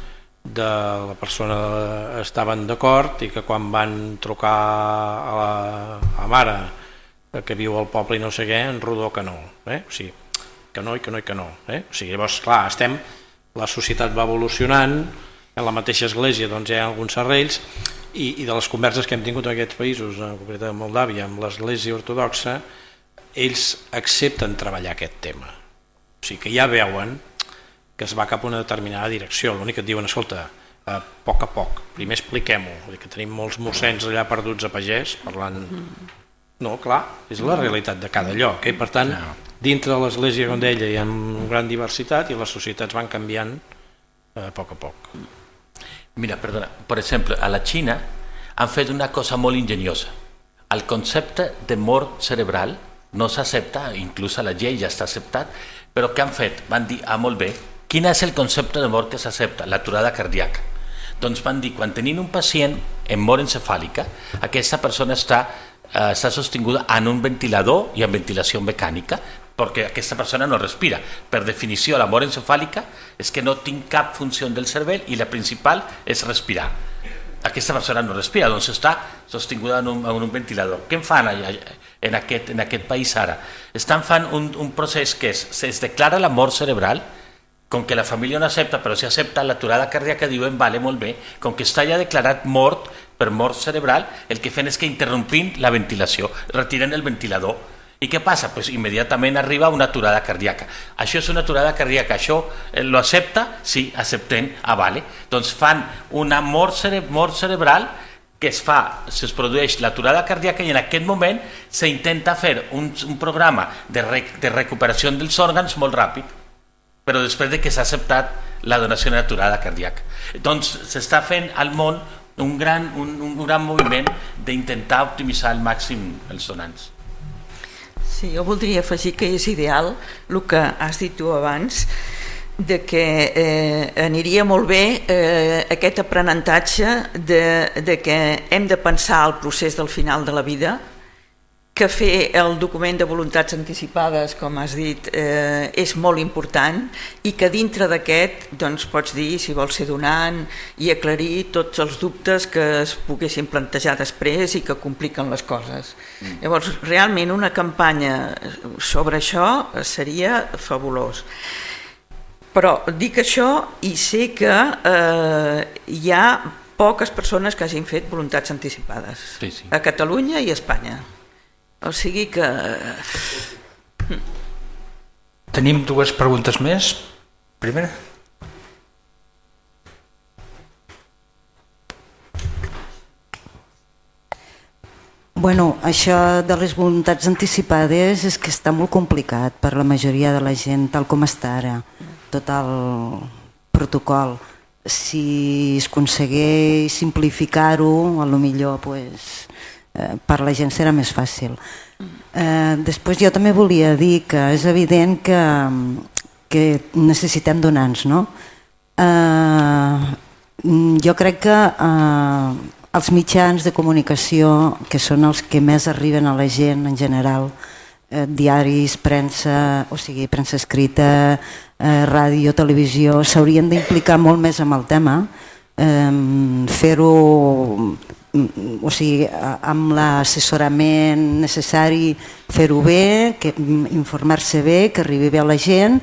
Speaker 3: de la persona estaven d'acord, i que quan van trucar a la mare que viu al poble i no sé què, en rodó que no, o sigui, que no. O sigui, llavors, clar, la societat va evolucionant, en la mateixa església doncs hi ha alguns serrells, i de les converses que hem tingut en aquests països, en concret de Moldàvia, amb l'església ortodoxa, ells accepten treballar aquest tema. O sigui, que ja veuen que es va cap a una determinada direcció. L'únic que et diuen, escolta, a poc, primer expliquem-ho, que tenim molts mossens allà perduts a pagès, parlant... No, clar, és la realitat de cada lloc. Per tant, dintre de l'església, com deia, hi ha una gran diversitat i les societats van canviant a poc a poc.
Speaker 4: Mira, perdona, por ejemplo, a la China han fet una cosa molt enginyosa. El concepte de mort cerebral no s'accepta, inclús a la llei ja està acceptat, però què han fet? Van dir, molt bé, quin és el concepte de mort que s'accepta? L'aturada cardíaca. Doncs van dir, quan tenim un pacient en mort encefàlica, aquesta persona està sostinguda en un ventilador i en ventilació mecànica, perquè aquesta persona no respira. Per definició, la mort encefàlica és que no tinc cap funció del cervell i la principal és respirar. Aquesta persona no respira, doncs està sostinguda en un ventilador. Què en fan allà, en aquest país ara? Estan fent un procés que es declara la mort cerebral, com que la família no accepta, però si accepta l'aturada cardíaca, diuen, vale, molt bé, com que està ja declarat mort per mort cerebral, el que fan és que interrompin la ventilació, retiren el ventilador. I què passa? Pues immediatament arriba una aturada cardíaca. Això és una aturada cardíaca, això lo accepta? Sí, acceptem, vale. Doncs fan una mort cerebral que es produeix l'aturada cardíaca i en aquest moment s'intenta fer un programa de recuperació dels òrgans molt ràpid, però després de que s'ha acceptat la donació de l'aturada cardíaca. Doncs s'està fent al món un gran moviment d'intentar optimitzar al màxim els donants.
Speaker 2: Sí, jo voldria afegir que és ideal el que has dit tu abans, de que aniria molt bé aquest aprenentatge de que hem de pensar el procés del final de la vida, que fer el document de voluntats anticipades, com has dit, és molt important i que dintre d'aquest doncs, pots dir si vols ser donant i aclarir tots els dubtes que es poguessin plantejar després i que compliquen les coses. Llavors, realment una campanya sobre això seria fabulós. Però dic això i sé que hi ha poques persones que hagin fet voluntats anticipades a Catalunya i a Espanya. O sigui que...
Speaker 1: Tenim dues preguntes més. Primera.
Speaker 7: Bueno, això de les voluntats anticipades és que està molt complicat per la majoria de la gent, tal com està ara, tot el protocol. Si es aconsegueix simplificar-ho, potser pues, per la gent serà més fàcil. Després jo també volia dir que és evident que necessitem donants, no? Jo crec que els mitjans de comunicació, que són els que més arriben a la gent en general, diaris, premsa, o sigui, premsa escrita, ràdio, televisió, s'haurien d'implicar molt més amb el tema, fer-ho, o sigui, amb l'assessorament necessari, fer-ho bé, informar-se bé, que arribi bé a la gent,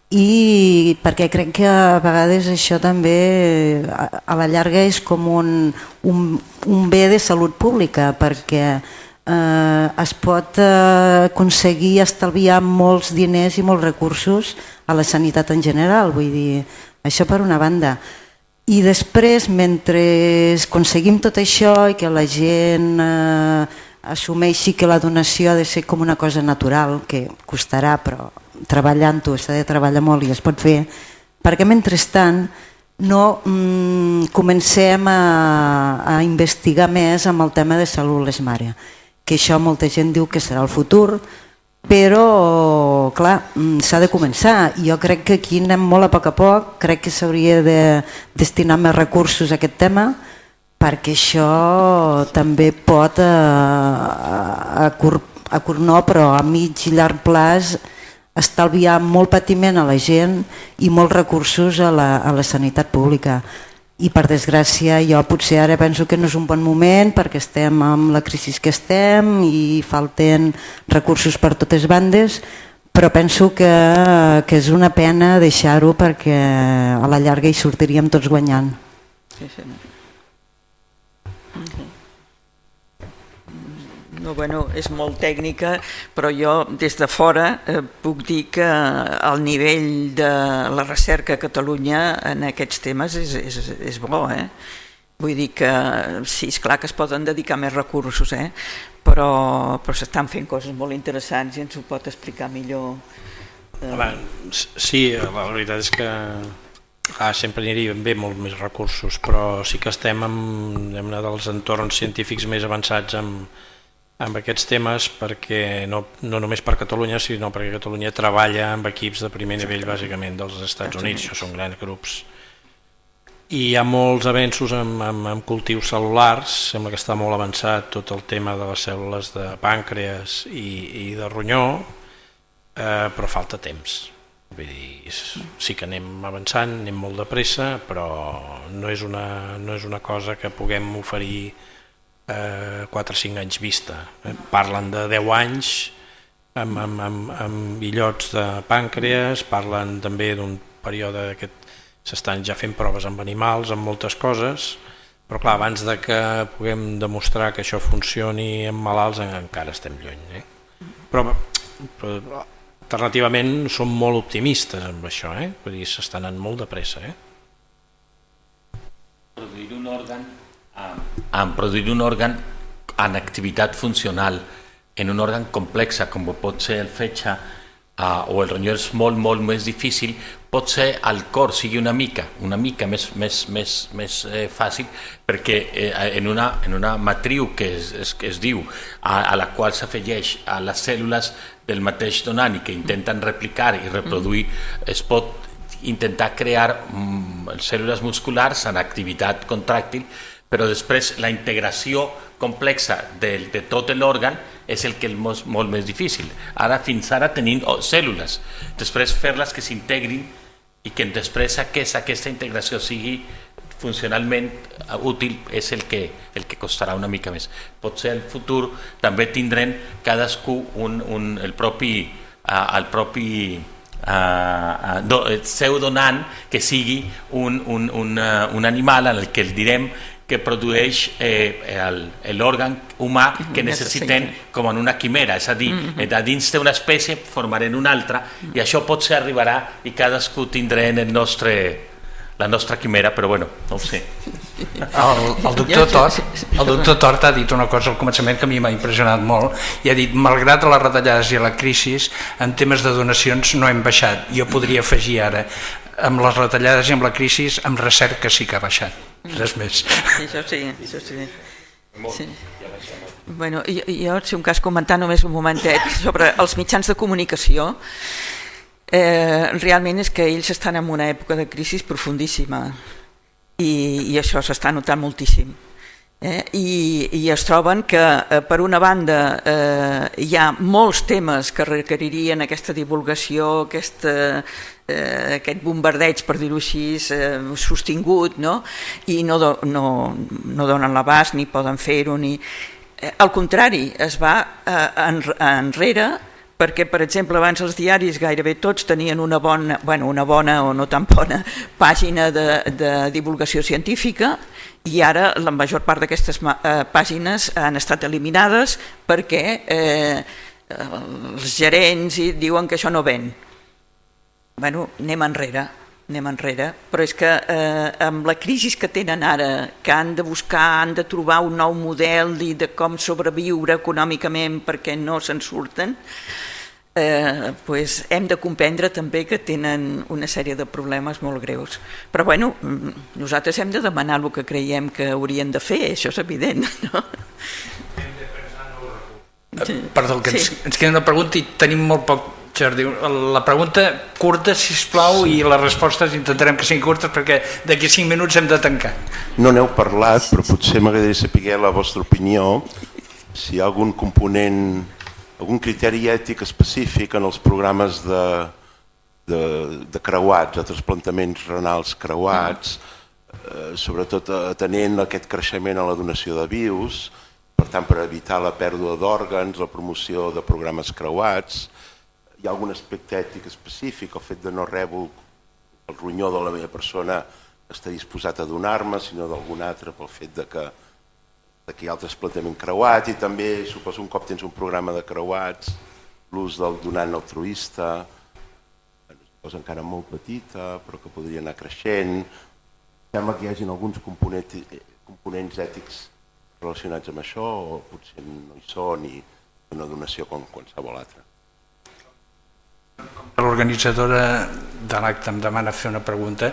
Speaker 7: i perquè crec que a vegades això també a la llarga és com un bé de salut pública, perquè es pot aconseguir estalviar molts diners i molts recursos a la sanitat en general, vull dir, això per una banda. I després, mentre aconseguim tot això i que la gent assumeixi que la donació ha de ser com una cosa natural, que costarà, però treballant-ho s'ha de treballar molt i es pot fer, perquè mentrestant no comencem a investigar més amb el tema de salut les mares, que això molta gent diu que serà el futur, però clar, s'ha de començar. Jo crec que aquí anem molt a poc, crec que s'hauria de destinar més recursos a aquest tema, perquè això també pot a curt no, però a mig i llarg plaç estalviar molt patiment a la gent i molts recursos a la sanitat pública. I per desgràcia jo potser ara penso que no és un bon moment perquè estem amb la crisi que estem i falten recursos per totes bandes, però penso que és una pena deixar-ho perquè a la llarga hi sortiríem tots guanyant.
Speaker 2: Sí, sí. No, bueno, és molt tècnica, però jo des de fora puc dir que el nivell de la recerca a Catalunya en aquests temes és bo. Vull dir que sí, és clar que es poden dedicar més recursos, però s'estan fent coses molt interessants i ens ho pot explicar millor.
Speaker 3: Sí, la veritat és que sempre anirien bé molt més recursos, però sí que estem en dels entorns científics més avançats amb aquests temes, perquè no només per Catalunya, sinó perquè Catalunya treballa amb equips de primer nivell bàsicament dels Estats Units, això són grans grups. I hi ha molts avenços en cultius cel·lulars, sembla que està molt avançat tot el tema de les cèl·lules de pàncreas i de ronyó, però falta temps. Vull dir, sí que anem avançant, anem molt de pressa, però no és una cosa que puguem oferir 4 o 5 anys vista. Parlen de 10 anys amb illots de pàncreas, parlen també d'un període que s'estan ja fent proves amb animals, amb moltes coses, però clar, abans de que puguem demostrar que això funcioni en malalts encara estem lluny. Però alternativament som molt optimistes amb això, vull dir, s'estan anant molt de pressa.
Speaker 4: Produir un òrgan en activitat funcional, en un òrgan complex com pot ser el fetge o el ronyó és molt més difícil, pot ser el cor sigui una mica més fàcil, perquè en una matriu que es diu, a la qual s'afegeix a les cèl·lules del mateix donant i que intenten replicar i reproduir, es pot intentar crear cèl·lules musculars en activitat contràctil, però després la integració complexa de tot l'òrgan és el que és molt més difícil. Ara, fins ara tenim cèl·lules, després fer-les que s'integrin i que després aquesta integració sigui funcionalment útil és el que costarà una mica més. Potser al futur també tindrem cadascú el propi seu donant que sigui un animal en el que el direm que produeix l'òrgan humà que necessitem com en una quimera, és a dir, a dins d'una espècie formarem una altra i això potser arribarà i cadascú tindrem la nostra quimera, però bueno, no ho sé.
Speaker 1: El doctor Tort ha dit una cosa al començament que a mi m'ha impressionat molt i ha dit, malgrat les retallades i la crisi, en temes de donacions no hem baixat. Jo podria afegir ara, amb les retallades i amb la crisi, amb recerca sí que ha baixat. Res més.
Speaker 2: Això sí. Bueno, jo, si un cas comentar només un momentet sobre els mitjans de comunicació, realment és que ells estan en una època de crisi profundíssima i això s'està notant moltíssim. I es troben que per una banda hi ha molts temes que requeririen aquesta divulgació, aquest bombardeig, per dir-ho així, sostingut, i no donen l'abast ni poden fer-ho. Al contrari, es va enrere perquè, per exemple, abans els diaris gairebé tots tenien una bona o no tan bona pàgina de divulgació científica i ara la major part d'aquestes pàgines han estat eliminades perquè els gerents diuen que això no ven. Bueno, anem enrere, però és que amb la crisi que tenen ara, que han de buscar, han de trobar un nou model de com sobreviure econòmicament perquè no se'n surten, hem de comprendre també que tenen una sèrie de problemes molt greus. Però bueno, nosaltres hem de demanar el que creiem que haurien de fer, això és evident, no?
Speaker 1: Perdó, que ens queda una pregunta i tenim molt poc, Jordi. La pregunta curta, sisplau, i les respostes intentarem que siguin curtes perquè d'aquí a 5 minuts hem de tancar.
Speaker 8: No n'heu parlat, però potser m'agradaria saber la vostra opinió, si hi ha algun component, algun criteri ètic específic en els programes de creuats, de trasplantaments renals creuats, sobretot atenent aquest creixement a la donació de vius, per tant per evitar la pèrdua d'òrgans, la promoció de programes creuats. Hi ha algun aspecte ètic específic, el fet de no rebre el ronyó de la meva persona està disposat a donar-me, sinó d'algun altre pel fet que hi ha el trasplantament creuat, i també suposo un cop tens un programa de creuats, l'ús del donant altruista, una cosa encara molt petita però que podria anar creixent. Sembla que hi hagi alguns components ètics relacionats amb això, o potser no hi són, i una donació com qualsevol altra.
Speaker 1: L'organitzadora de l'acte em demana fer una pregunta.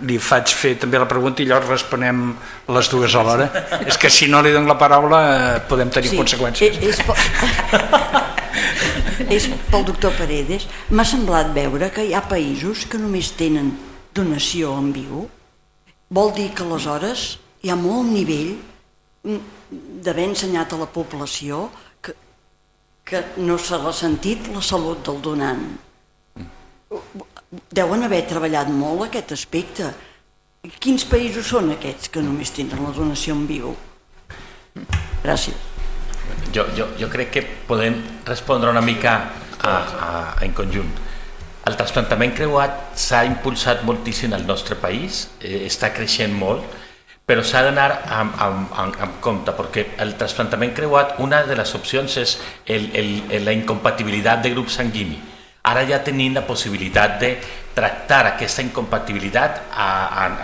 Speaker 1: li faig fer també la pregunta i llavors responem les dues alhora. És que si no li dono la paraula podem tenir conseqüències.
Speaker 9: És pel doctor Paredes. M'ha semblat veure que hi ha països que només tenen donació en viu. Vol dir que aleshores hi ha molt nivell d'haver ensenyat a la població que no s'ha ressentit la salut del donant. Deuen haver treballat molt aquest aspecte. Quins països són aquests que només tenen la donació en viu? Gràcies.
Speaker 4: Jo crec que podem respondre una mica en conjunt. El trasplantament creuat s'ha impulsat moltíssim al nostre país, està creixent molt, però s'ha d'anar amb compte, perquè el trasplantament creuat, una de les opcions és la incompatibilitat de grup sanguini. Ara ja tenim la possibilitat de tractar aquesta incompatibilitat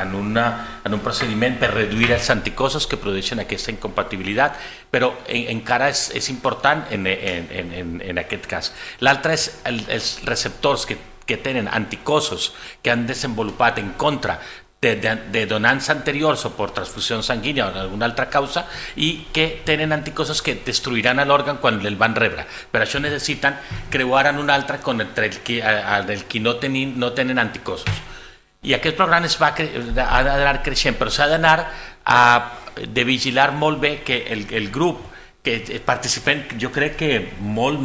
Speaker 4: en un procediment per reduir els anticossos que produeixen aquesta incompatibilitat, però encara és important en aquest cas. L'altre és els receptors que tenen anticossos que han desenvolupat en contra de donants anteriors o per transfusió sanguínia o en alguna altra causa i que tenen anticossos que destruiran l'òrgan quan el van rebre. Per això necessiten creuar en un altre entre el que no tenen anticossos. I aquest programa ha d'anar creixent, però s'ha d'anar de vigilar molt bé que el grup que participen, jo crec que molt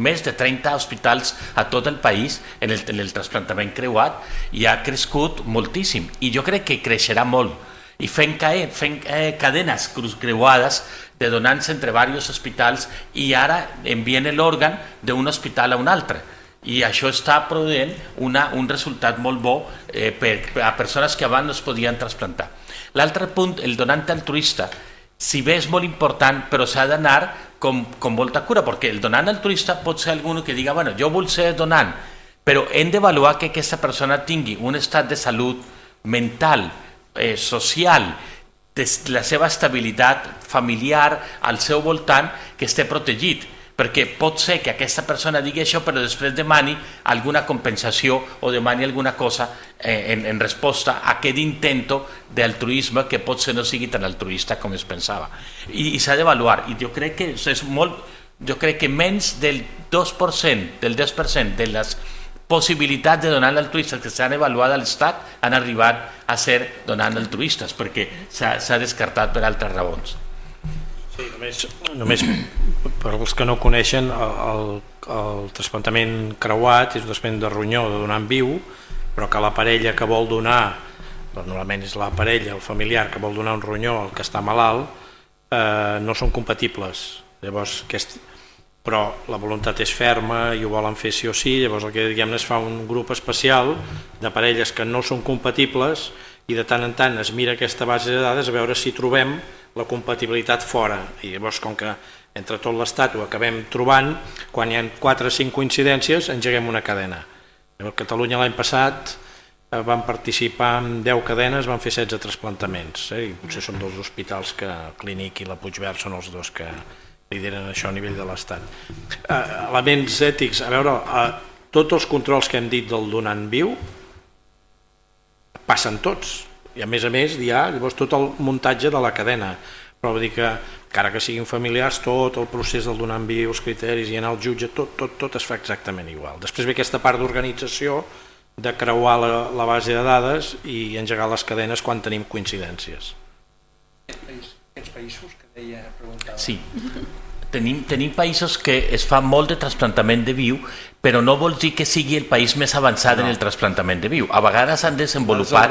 Speaker 4: més de 30 hospitals a tot el país en el trasplantament creuat i ha crescut moltíssim i jo crec que creixerà molt i fent cadenes creuades de donants entre diversos hospitals i ara envien l'òrgan d'un hospital a un altre i això està produint un resultat molt bo a persones que abans no es podien trasplantar. L'altre punt, el donant altruista, si bé és molt important, però s'ha d'anar com molta cura, perquè el donant altruista pot ser algú que diga, bueno, jo vull ser donant, però hem d'avaluar que aquesta persona tingui un estat de salut mental, social, la seva estabilitat familiar al seu voltant que esté protegit, perquè pot ser que aquesta persona digui això però després demani alguna compensació o demani alguna cosa en resposta a aquest intento d'altruisme que pot ser no sigui tan altruista com es pensava. I s'ha d'avaluar, i jo crec que és molt, jo crec que menys del 2%, del 10% de les possibilitats de donant altruistes que s'han avaluat a l'Estat han arribat a ser donant altruistes perquè s'ha descartat per altres raons.
Speaker 3: Sí, només per als que no coneixen, el trasplantament creuat és un trasplantament de ronyó de donant viu, però que la parella que vol donar, normalment és la parella, el familiar que vol donar un ronyó al que està malalt, no són compatibles. Llavors, però la voluntat és ferma i ho volen fer sí o sí, llavors el que diguem es fa un grup especial de parelles que no són compatibles i de tant en tant es mira aquesta base de dades a veure si trobem la compatibilitat fora i llavors com que entre tot l'Estat ho acabem trobant, quan hi ha 4 o 5 coincidències engeguem una cadena. A Catalunya l'any passat van participar en 10 cadenes, van fer 16 trasplantaments i potser són dos hospitals que Clínic i la Puigverd són els dos que lideren això a nivell de l'Estat. Elements ètics, a veure, tots els controls que hem dit del donant viu passen tots i a més hi ha llavors tot el muntatge de la cadena, però vull dir que encara que siguin familiars tot el procés del donant viu, els criteris i anar al jutge, tot es fa exactament igual. Després ve aquesta part d'organització de creuar la base de dades i engegar les cadenes quan tenim coincidències.
Speaker 1: Aquests països que deia preguntava.
Speaker 4: Sí, tenim països que es fa molt de trasplantament de viu, però no vol dir que sigui el país més avançat en el trasplantament de viu. A vegades han desenvolupat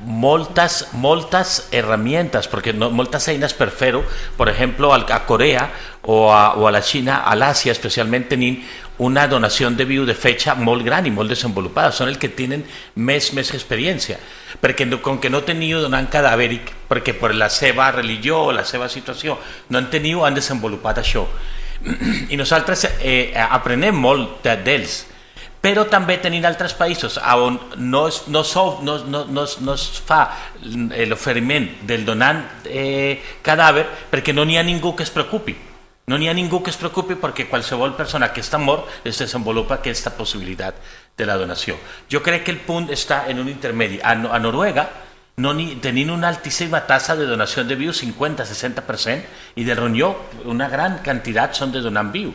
Speaker 4: moltes herramientas, perquè moltes eines per fer-ho. Per exemple, a Corea o a la Xina, a l'Àsia especialment, tenim una donació de viu de fetge molt gran i molt desenvolupada. Són els que tenen més experiència, perquè com que no teniu donant cadàveric, perquè per la seva religió o la seva situació no en teniu, han desenvolupat això. I nosaltres aprenem molt d'ells, però també tenim altres països on no es fa l'oferiment del donant cadàver perquè no n'hi ha ningú que es preocupi. No n'hi ha ningú que es preocupi perquè qualsevol persona que està mort es desenvolupa aquesta possibilitat de la donació. Jo crec que el punt està en un intermedi. A Noruega tenint una altíssima tassa de donació de viu, 50-60%, i de ronyó una gran quantitat són de donant viu.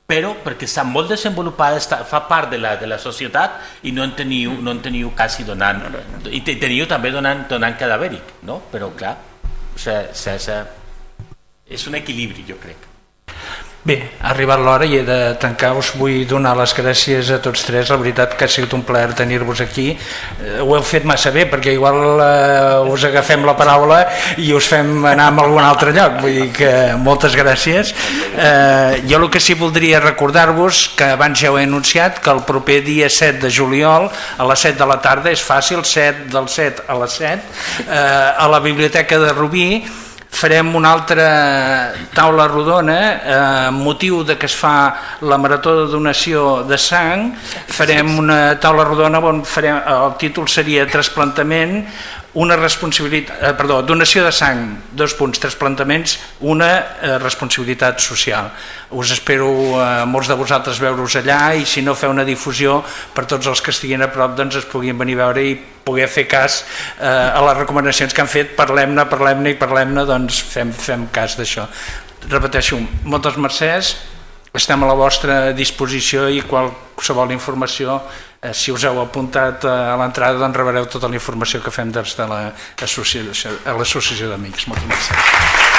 Speaker 4: Però perquè està molt desenvolupada, fa part de la societat i no en teniu quasi donant. I teniu també donant cadavèric, no? Però clar, és un equilibri, jo crec.
Speaker 1: Bé, ha arribat l'hora i he de tancar. Us vull donar les gràcies a tots tres. La veritat que ha sigut un plaer tenir-vos aquí. Ho heu fet massa bé, perquè igual us agafem la paraula i us fem anar a algun altre lloc. Vull dir que moltes gràcies. Jo el que sí voldria recordar-vos, que abans ja ho he anunciat, que el proper dia 7 de juliol a les 7 de la tarda, és fàcil, del 7 a les 7, a la Biblioteca de Rubí, farem una altra taula rodona amb motiu de que es fa la marató de donació de sang. Farem una taula rodona on el títol seria trasplantament, donació de sang, trasplantaments, una responsabilitat social. Us espero molts de vosaltres veure-us allà, i si no, feu una difusió per tots els que estiguin a prop, doncs es puguin venir a veure i poder fer cas a les recomanacions que han fet. Parlem-ne, doncs fem cas d'això. Repeteixo, moltes mercès, estem a la vostra disposició, i qualsevol informació, si us heu apuntat a l'entrada, doncs rebreu tota la informació que fem des de l'associació d'amics. Moltes gràcies.